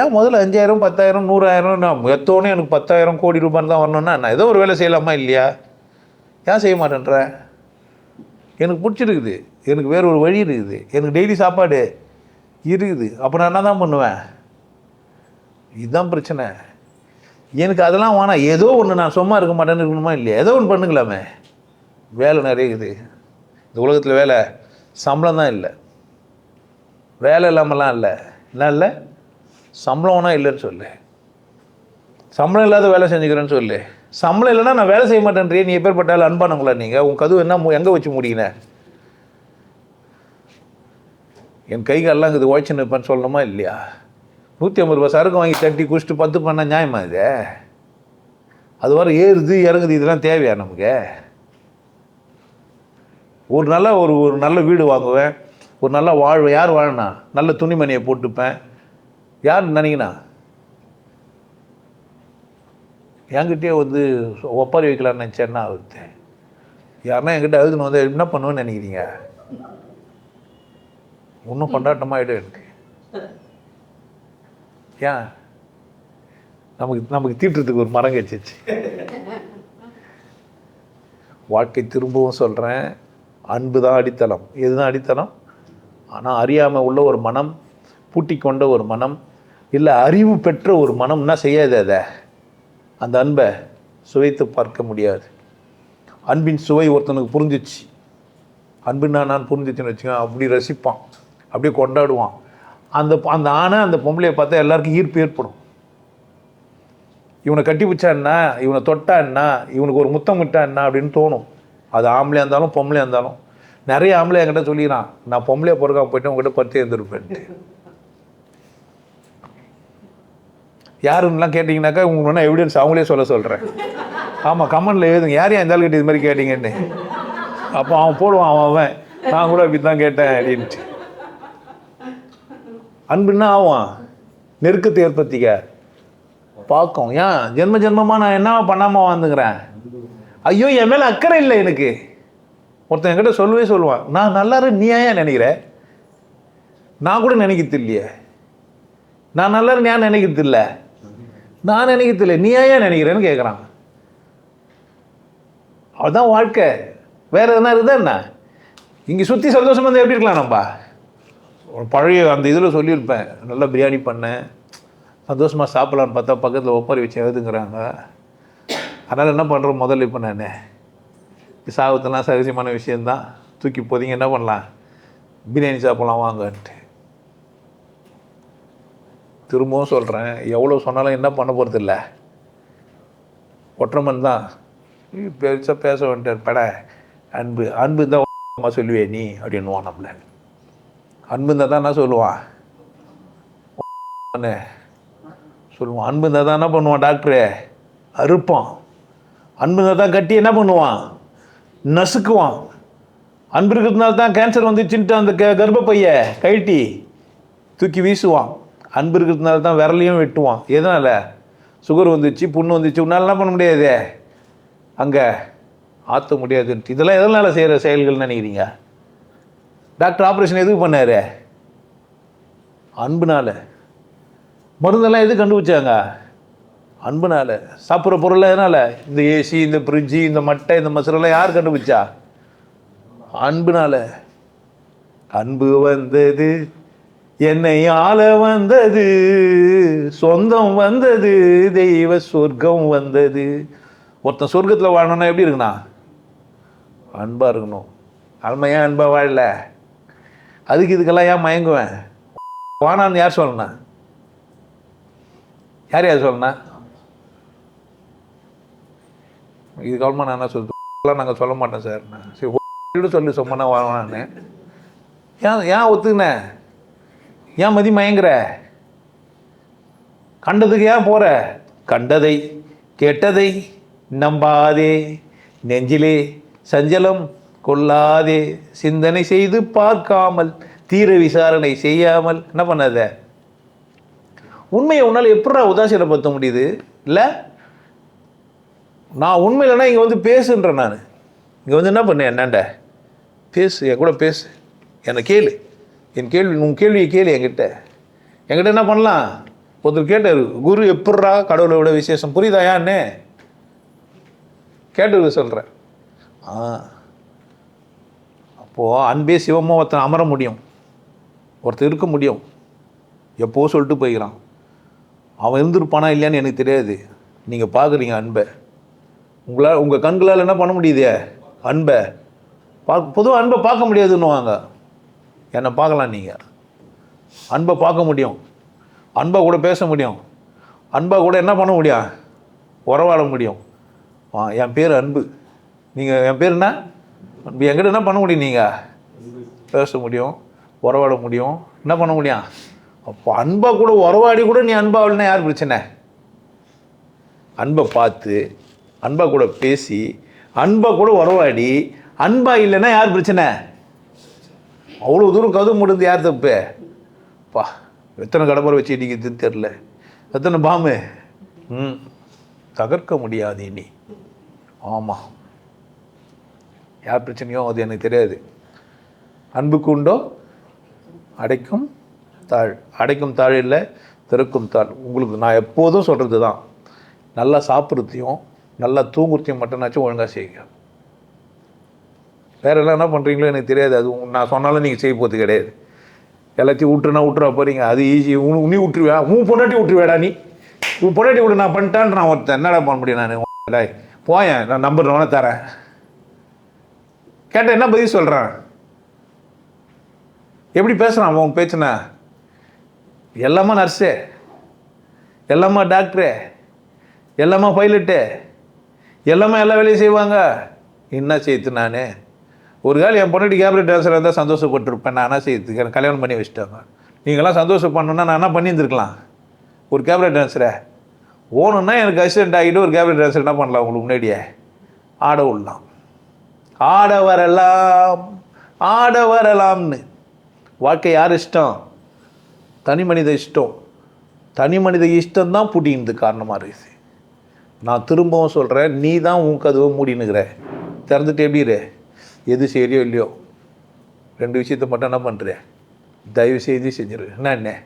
ஏன் முதல்ல 5,000 10,000 100,000 நான் எத்தோன்னே எனக்கு 10,000 கோடி ரூபான்னு தான் வரணும்னா நான் ஏதோ ஒரு வேலை செய்யலாமா இல்லையா? ஏன் செய்ய மாட்டேன்ற? எனக்கு பிடிச்சிருக்குது, எனக்கு வேறு ஒரு வழி இருக்குது, எனக்கு டெய்லி சாப்பாடு இருக்குது. அப்போ நான் என்ன தான் பண்ணுவேன்? இதுதான் பிரச்சனை. எனக்கு அதெல்லாம் வேணாம். ஏதோ ஒன்று நான் சும்மா இருக்க மாட்டேன்னு இருக்கணுமா இல்லையா? ஏதோ ஒன்று பண்ணுங்களாமே. வேலை நிறைய இருக்குது இந்த உலகத்தில். வேலை சம்பளம் தான் இல்லை, வேலை இல்லாமலாம் இல்லை. என்ன இல்லை? சம்பளம் வேணா இல்லைன்னு சொல்லு. சம்பளம் இல்லாத வேலை செஞ்சுக்கிறேன்னு சொல்லு. சம்பளம் இல்லைன்னா நான் வேலை செய்ய மாட்டேன்றே. நீ எப்பேற்பட்டாலும் அன்பானங்களா நீங்கள்? உன் கதவு என்ன எங்கே வச்சு முடியின? என் கை காலெலாம் இது உழைச்சின்னு இருப்பேன்னு சொல்லணுமா இல்லையா? 150 ரூபா சரக்கு வாங்கி தட்டி குடிச்சிட்டு 10 பண்ணால் நியாயமா இது? அது வர ஏறுது இறங்குது, இதெல்லாம் தேவையா நமக்கு? ஒரு நல்ல வீடு வாங்குவேன், ஒரு நல்ல வாழ்வேன். யார் வாழனா? நல்ல துணிமணியை போட்டுப்பேன். யார் நினைக்கினா? என்கிட்டயே வந்து ஒப்பாரி வைக்கலான்னு நினச்சேன்னா ஆகுது. யாருன்னா என்கிட்ட அழுதுன்னு வந்து என்ன பண்ணுவேன்னு நினைக்கிறீங்க? இன்னும் கொண்டாட்டமாகிடும் எனக்கு. ஏன்? நமக்கு தீட்டுறதுக்கு ஒரு மரம் கழிச்சிச்சு. வாழ்க்கை திரும்பவும் சொல்கிறேன், அன்பு தான் அடித்தளம். எதுதான் அடித்தளம்? ஆனால் அறியாமல் உள்ள ஒரு மனம், பூட்டி கொண்ட ஒரு மனம், இல்லை அறிவு பெற்ற ஒரு மனம்னா செய்யாது அதை. அந்த அன்பை சுவைத்து பார்க்க முடியாது. அன்பின் சுவை ஒருத்தனுக்கு புரிஞ்சிச்சு, அன்புன்னா நான் புரிஞ்சிச்சுன்னு வச்சுக்கோங்க, அப்படி ரசிப்பான், அப்படியே கொண்டாடுவான். அந்த அந்த ஆணை அந்த பொம்பளையை பார்த்தா எல்லாருக்கும் ஈர்ப்பு ஏற்படும். இவனை கட்டி பிடிச்சான்னா, இவனை தொட்டான்னா, இவனுக்கு ஒரு முத்தம் விட்டான்னா அப்படின்னு தோணும். அது ஆம்பளையாக இருந்தாலும் பொம்பளையாக இருந்தாலும். நிறைய ஆம்பளை என்கிட்ட சொல்லிக்கிறான், நான் பொம்பளையாக பிறக்காம போயிட்டு உங்ககிட்ட பற்றி இருந்திருப்பேன்ட்டு. யாருன்னெலாம் கேட்டிங்கனாக்கா உங்களுக்கு வேணால் எவிடன்ஸ் அவங்களே சொல்கிறேன். ஆமாம், கமெண்டில் எழுதுங்க, யார் இருந்தாலும் கேட்டு இது மாதிரி கேட்டிங்கன்னு. அப்போ அவன் போடுவான், அவன் நான் கூட இப்படி தான் கேட்டேன் அப்படின்ட்டு. அன்புன்னா ஆவான் நெருக்கத்தை ஏற்படுத்திக்க பார்க்கும். ஏன் ஜென்ம ஜென்மமாக நான் என்ன பண்ணாமல் வாழ்ந்துக்கிறேன், ஐயோ என் மேலே அக்கறை இல்லை எனக்கு. ஒருத்தன் என்கிட்ட சொல்லவே சொல்லுவான், நான் நல்லாரு நீ ஏன் நினைக்கிற, நான் கூட நினைக்கிறது இல்லையே, நான் நல்லாரு ஏன் நினைக்கிறது இல்லை, நான் நினைக்கிறது இல்லை, நீ ஏன் நினைக்கிறேன்னு கேட்குறான். அதுதான் வாழ்க்கை, வேற எதுனா இருக்குதா என்ன? இங்கே சுற்றி சந்தோஷமாக இருந்தால் எப்படி இருக்கலாம்? நம்ம பழைய அந்த இதில் சொல்லியிருப்பேன், நல்லா பிரியாணி பண்ணேன், சந்தோஷமாக சாப்பிட்லான்னு பார்த்தா பக்கத்தில் ஒப்பாரி வச்சு எழுதுங்கிறாங்க. அதனால் என்ன பண்ணுறோம், முதல்ல இப்போ நான் சாகத்தெல்லாம் சகஜமான விஷயந்தான், தூக்கி போதிங்க என்ன பண்ணலாம், பிரியாணி சாப்பிட்லாம் வாங்கன்ட்டு. திரும்பவும் சொல்கிறேன், எவ்வளோ சொன்னாலும் என்ன பண்ண போகிறது இல்லை, ஒற்றமன் தான் பெருசாக பேச வேண்டிய பட. அன்பு அன்பு தான் சொல்லுவே நீ அப்படின்னுவான். நம்மள அன்பு இருந்தால் தான் என்ன சொல்லுவான், சொல்லுவான். அன்பு இருந்தால் தான் என்ன பண்ணுவான், டாக்டரு அறுப்பான். அன்பு இருந்தால் தான் கட்டி என்ன பண்ணுவான், நசுக்குவான். அன்பு இருக்கிறதுனால தான் கேன்சர் வந்துச்சுன்ட்டு அந்த கர்ப்பப்பைய கழட்டி தூக்கி வீசுவான். அன்பு இருக்கிறதுனால தான் விரலையும் வெட்டுவான். எதனால், சுகர் வந்துச்சு, புண்ணு வந்துச்சு, உன்னால் என்ன பண்ண முடியாது, அங்கே ஆற்ற முடியாதுன்ட்டு. இதெல்லாம் எதனால் செய்கிற செயல்கள்னு நினைக்கிறீங்க? டாக்டர் ஆப்ரேஷன் எதுக்கு பண்ணார், அன்புனால். மருந்தெல்லாம் எது கண்டுபிடிச்சாங்க, அன்புனால். சாப்பிட்ற பொருள் எதனால், இந்த ஏசி, இந்த ஃப்ரிட்ஜு, இந்த மட்டை, இந்த மசாலெல்லாம் யார் கண்டுபிடிச்சா, அன்புனால். அன்பு வந்தது என்னை ஆள வந்தது, சொந்தம் வந்தது, தெய்வ சொர்க்கம் வந்தது. ஒருத்தன் சொர்க்கத்தில் வாழணும்னா எப்படி இருக்குண்ணா, அன்பாக இருக்கணும். அல்மையாக அன்பாக வாழல, அதுக்கு இதுக்கெல்லாம் ஏன் மயங்குவேன், வானான்னு யார் சொல்லணும், யார் சொல்லணும்? இது கவர்மெண்ட் நான் என்ன சொல்லுலாம் நாங்கள் சொல்ல மாட்டோம் சார். சரி சொல்லி சொன்னா வாங்கினான்னு ஏன் ஒத்துக்கினேன், ஏன் மதி மயங்குற, கண்டதுக்கு ஏன் போகிற, கண்டதை கேட்டதை நம்பாதே, நெஞ்சிலே சஞ்சலம் கொள்ளாதே, சிந்தனை செய்து பார்க்காமல் தீர விசாரணை செய்யாமல் என்ன பண்ணாத. உண்மையை உன்னால் எப்படா உதாசீனப்படுத்த முடியுது, இல்லை நான் உண்மை இல்லைன்னா இங்கே வந்து பேசுன்றேன். நான் இங்கே வந்து என்ன பண்ணேன், என்னண்ட பேசு, என் கூட பேசு, என்னை கேளு, என் கேள்வி உன் கேள்வியை கேளு என்கிட்ட என்ன பண்ணலாம். ஒருத்தர் கேட்டார், குரு எப்பட்றா கடவுளோட விசேஷம் புரியுதா யான்னு கேட்டு சொல்கிறேன். அப்போது அன்பே சிவமோ ஒருத்தன் அமர முடியும், ஒருத்தர் இருக்க முடியும். எப்போ சொல்லிட்டு போய்க்கிறான், அவன் இருந்திருப்பானா இல்லையான்னு எனக்கு தெரியாது. நீங்கள் பார்க்குறீங்க அன்பை, உங்களால் உங்கள் கண்களால் என்ன பண்ண முடியுது, அன்பை பொதுவாக அன்பை பார்க்க முடியாதுன்னுவாங்க. என்னை பார்க்கலாம், நீங்கள் அன்பை பார்க்க முடியும், அன்பை கூட பேச முடியும், அன்பை கூட என்ன பண்ண முடியும், உறவாட முடியும். என் பேர் அன்பு, நீங்கள் என் பேர் என்ன அன்பு, என்கிட்ட என்ன பண்ண முடியும், நீங்கள் பேச முடியும், உறவாட முடியும், என்ன பண்ண முடியும். அப்போ அன்பை கூட உறவாடி கூட நீ அன்பாகலன்னா யார் பிரச்சனை? அன்பை பார்த்து அன்பா கூட பேசி அன்பா கூட உறவாடி அன்பா இல்லைன்னா யார் பிரச்சனை? அவ்வளோ தூரம் கதவு முடிந்து யார் தப்பு? பா எத்தனை கடம்பரை வச்சு இடிக்கிறதுன்னு தெரில, எத்தனை பாம்பு தகர்க்க முடியாது இனி. ஆமாம், யார் பிரச்சனையோ அது எனக்கு தெரியாது. அன்புக்கு உண்டோ அடைக்கும் தாழ், அடைக்கும் தாழ் இல்லை திறக்கும் தாழ். உங்களுக்கு நான் எப்போதும் சொல்கிறது தான், நல்லா சாப்பிட்றதையும் நல்லா தூங்குறதையும் மட்டும்னாச்சும் ஒழுங்காக செய்யுங்க. வேறு எல்லாம் என்ன பண்ணுறீங்களோ எனக்கு தெரியாது, அது நான் சொன்னாலும் நீங்கள் செய்ய போகிறது கிடையாது. எல்லாத்தையும் விட்டுற போகிறீங்க, அது ஈஸி. நீ விட்டுருவியா? உன் பொண்டாட்டி விட்டுருவேடா நீ? உன் பொண்டாட்டி விட்டு நான் பண்ணிட்டான்னு நான் ஒருத்தன் என்னடா பண்ண முடியும் நான்? போயேன், நான் நம்பர் வேணா தரேன். கேட்டேன், என்ன பதில் சொல்கிறான்? எப்படி பேசுகிறான் அவன் பேச்சுனா? எல்லாமா நர்ஸு, எல்லாமா டாக்டரு, எல்லாமா பைலட்டு, எல்லாமே எல்லா வேலையும் செய்வாங்க. என்ன செய்யுது நான்? ஒரு காலம் என் பொண்ணாடி கேப்ரேட் டான்ஸராக இருந்தால் சந்தோஷப்பட்டுருப்பேன். நான் என்ன செய்யுது? எனக்கு கல்யாணம் பண்ணி வச்சுட்டாங்க. நீங்களாம் சந்தோஷம் பண்ணணுன்னா நான் என்ன பண்ணியிருந்துருக்கலாம்? ஒரு கேப்ரேட் டான்ஸரை ஓணுன்னா எனக்கு அசிடென்ட் ஆகிட்டு ஒரு கேப்ரேட் டான்ஸர் என்ன பண்ணலாம்? உங்களுக்கு முன்னாடியே ஆட விடலாம். ஆட வரலாம், ஆட வரலாம்னு. வாழ்க்கை யார் இஷ்டம்? தனி மனித இஷ்டம். தனி மனித இஷ்டம்தான் பூட்டினது காரணமாக இருக்குது. நான் திரும்பவும் சொல்கிறேன், நீ தான் உன் கதவை மூடினுக்கிற. திறந்துட்டு எப்படி இரு, எது சரியோ இல்லையோ 2 விஷயத்த மட்டும் என்ன பண்ணுற, தயவு செய்து செஞ்சிரு. என்ன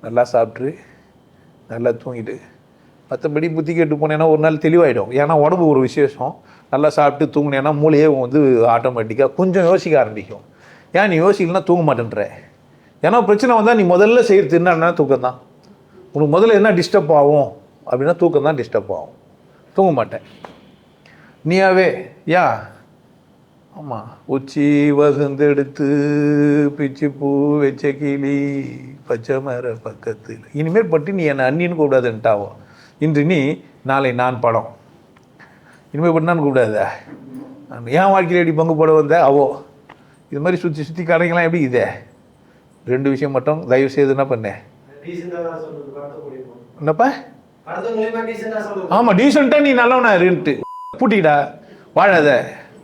நல்லா சாப்பிட்ரு, நல்லா தூங்கிட்டு, மற்றபடி புத்தி கேட்டு போனேன்னா ஒரு நாள் தெளிவாயிடும். ஏன்னா உடம்பு ஒரு விசேஷம். நல்லா சாப்பிட்டு தூங்கினேன்னா மூளையே ஆட்டோமேட்டிக்காக கொஞ்சம் யோசிக்க ஆரம்பிக்கும். ஏன் நீ யோசிக்கலன்னா தூங்க மாட்டேன்ற? ஏன்னா பிரச்சனை வந்தால் நீ முதல்ல செய்கிறது என்னன்னா தூக்கம் தான். உனக்கு முதல்ல என்ன டிஸ்டர்ப் ஆகும் அப்படின்னா தூக்கம் தான் டிஸ்டர்ப் ஆகும். தூங்க மாட்டேன் நீயாவே. யா ஆமாம், உச்சி வசந்தெடுத்து பிச்சு பூ வச்ச கிளி பச்சை மர பக்கத்தில். இனிமேல் பட்டு நீ என்னை அண்ணின்னு கூப்பிடாதுன்ட்டாவோ. இன்று நீ நாளை நான் படம். இனிமேல் பட்டு நான் கூப்பிடாத. ஏன் வாழ்க்கையில் எப்படி பங்கு போட வந்த அவோ? இது மாதிரி சுற்றி சுற்றி கடைங்களாம் எப்படி இதே? 2 விஷயம் மட்டும் தயவு செய்து என்ன பண்ணேன்? என்னப்பா? ஆமாம், டீசெண்டாக நீ நல்லவனா இருந்துட்டு பூட்டிக்கிடா. வாழாத,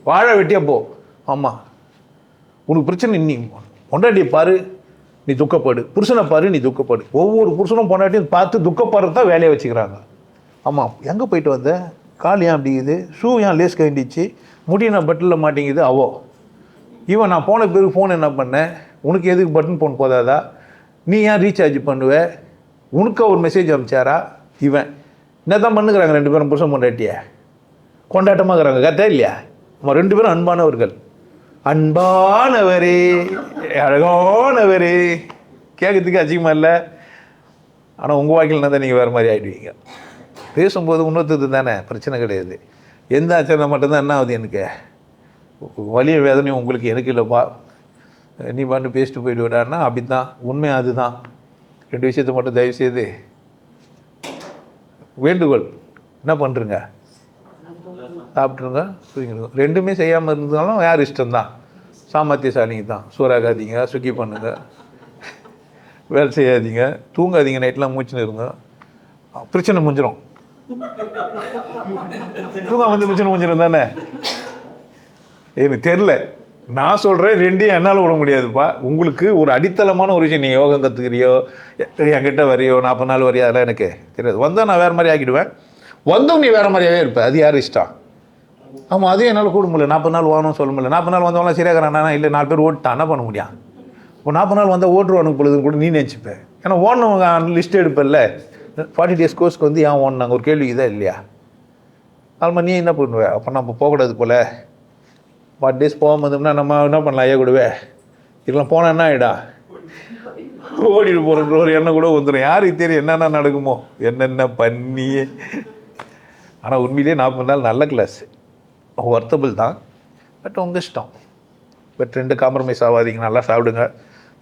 வாழ வெட்டியா போ. ஆமாம், உனக்கு பிரச்சனை. நீ பொண்டாட்டியை பாரு, நீ துக்கப்படு. புருஷனை பாரு, நீ துக்கப்படு. ஒவ்வொரு புருஷனும் பொண்டாட்டியும் பார்த்து துக்கப்படுறது தான் வேலையை வச்சுக்கிறாங்க. ஆமாம், எங்கே போயிட்டு வந்த? கால் ஏன் அப்படிங்குது? ஷூ ஏன் லேஸ் கண்டிச்சு? முடி நான் பட்டில் மாட்டேங்குது அவோ. இவன் நான் போன பிறகு ஃபோன் என்ன பண்ணேன்? உனக்கு எதுக்கு பட்டன் ஃபோன் போதாதா? நீ ஏன் ரீசார்ஜ் பண்ணுவ? உனக்கு ஒரு மெசேஜ் அனுப்பிச்சாரா? இவன் என்ன தான் பண்ணுகிறாங்க 2 பேரும் புருஷன் பொண்டாட்டிய கொண்டாட்டமாக இருக்கிறாங்க. கரெக்டா இல்லையா? நம்ம 2 பேரும் அன்பானவர்கள். அன்பானவரே, அழகானவரே, கேட்கறதுக்கு அதிகமாக இல்லை. ஆனால் உங்கள் வாழ்க்கையில் தான் நீங்கள் வேறு மாதிரி ஆகிடுவீங்க. பேசும்போது இன்னொருத்தது தானே, பிரச்சனை கிடையாது. எந்த ஆச்சரியம் மட்டும்தான் என்ன ஆகுது, எனக்கு வலிய வேதனையும் உங்களுக்கு எனக்கு இல்லைப்பா, நீ பாட்டு பேசிட்டு போயிட்டு விடான்னா அப்படி தான் உண்மை. அதுதான் 2 விஷயத்தை மட்டும் தயவு செய்து வேண்டுகோள். என்ன பண்ணுறங்க? சாப்பிட்ருங்க, தூங்கிடுங்க. 2மே செய்யாமல் இருந்தாலும் யார் இஷ்டம்தான், சாமர்த்தியசாலிங்க தான். சூறாகாதீங்க, சுக்கி பண்ணுங்க, வேலை செய்யாதீங்க, தூங்காதீங்க, நைட்லாம் மூச்சுன்னு இருங்க. பிரச்சனை முடிஞ்சிடும். தூங்க வந்து பிரச்சனை முடிஞ்சிடும் தானே? எனக்கு தெரில, நான் சொல்கிறேன். 2 என்னால் விட முடியாதுப்பா. உங்களுக்கு ஒரு அடித்தளமான ஒரு விஷயம், நீங்கள் யோகம் கற்றுக்கிறியோ, என்கிட்ட வரையோ, 40 நாள் வரையோ, அதெல்லாம் எனக்கு தெரியாது. வந்தால் நான் வேறு மாதிரி ஆக்கிடுவேன். வந்தும் நீ வேறு மாதிரியாகவே இருப்பேன். அது யார் இஷ்டம்? ஆமாம், அதையும் என்னால் கூட முடியல. 40 நாள் வாங்கணும்னு சொல்ல முடியல. 40 நாள் வந்தவங்களாம் சரியாகிறானா? இல்லை, 4 பேர் ஓட்டுட்டான், என்ன பண்ண முடியும்? இப்போ 40 நாள் வந்தால் ஓட்டுருவானுக்கு பொழுதுன்னு கூட நீ நினச்சிப்பேன். ஏன்னா ஓடனவங்க லிஸ்ட் எடுப்பேன்ல. 40 days கோர்ஸ்க்கு வந்து ஏன் ஓடனாங்க ஒரு கேள்வி இதாக இல்லையா? அதுமாதிரி நீ என்ன பண்ணுவேன்? அப்போ நம்ம போகக்கூடாது போல். 40 days போகாமதுன்னா நம்ம என்ன பண்ணலாம்? ஐயா கூடவே இதெல்லாம் போனால் என்ன ஆகிடா? ஓடிட்டு போகிற ஒரு எண்ணம் கூட வந்துடும். யாருக்கு தெரியும் என்னென்ன நடக்குமோ, என்னென்ன பண்ணியே. ஆனால் உண்மையிலே 40 நாள் நல்ல கிளாஸு, ஒர்த்தபிள் தான். பட் உங்கள் இஷ்டம். பட் 2 காம்ப்ரமைஸ் ஆகாதீங்க. நல்லா சாப்பிடுங்க.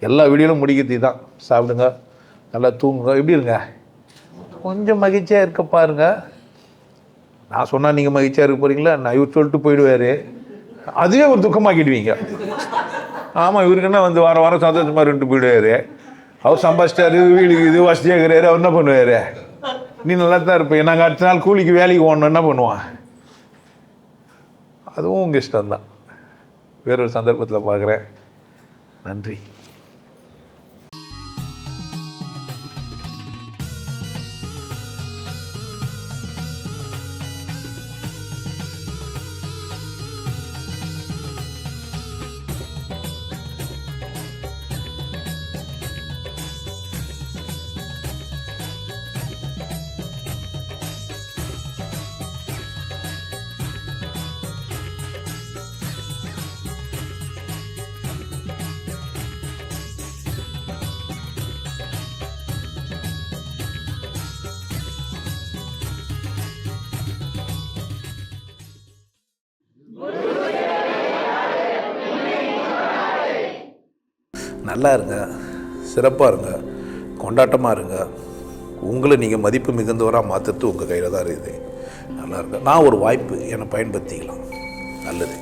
எல்லா வீடியோலும் முடிக்கிறது தான். சாப்பிடுங்க, நல்லா தூங்குங்க. எப்படி இருங்க? கொஞ்சம் மகிழ்ச்சியாக இருக்க பாருங்க. நான் சொன்னால் நீங்கள் மகிழ்ச்சியாக இருக்க போகிறீங்களா? நான் இவர் சொல்லிட்டு போயிடுவார், அதுவே ஒரு துக்கமாக்கிடுவீங்க. ஆமாம், இவருக்கு என்ன வந்து வாரம் வாரம் சந்தோஷமாக இருந்துட்டு போயிடுவார். அவர் சம்பாதிச்சிட்டாரு, வீடுக்கு இது வசதியாக இருக்கிறாரு, அவர் என்ன பண்ணுவார்? நீ நல்லா தான் இருப்பேன். நாங்கள் அடுத்த நாள் கூலிக்கு வேலைக்கு போகணும், என்ன பண்ணுவான்? அதுவும் உங்கள் இஷ்டம்தான். வேறொரு சந்தர்ப்பத்தில் பார்க்குறேன். நன்றி. நல்லா இருங்க, சிறப்பாக இருங்க, கொண்டாட்டமாக இருங்க. உங்களை நீங்கள் மதிப்பு மிகுந்தவராக மாற்றுறது உங்கள் கையில் தான் இருக்குது. நல்லா இருங்க. நான் ஒரு வாய்ப்பு என்னை பயன்படுத்திக்கலாம். நல்லது.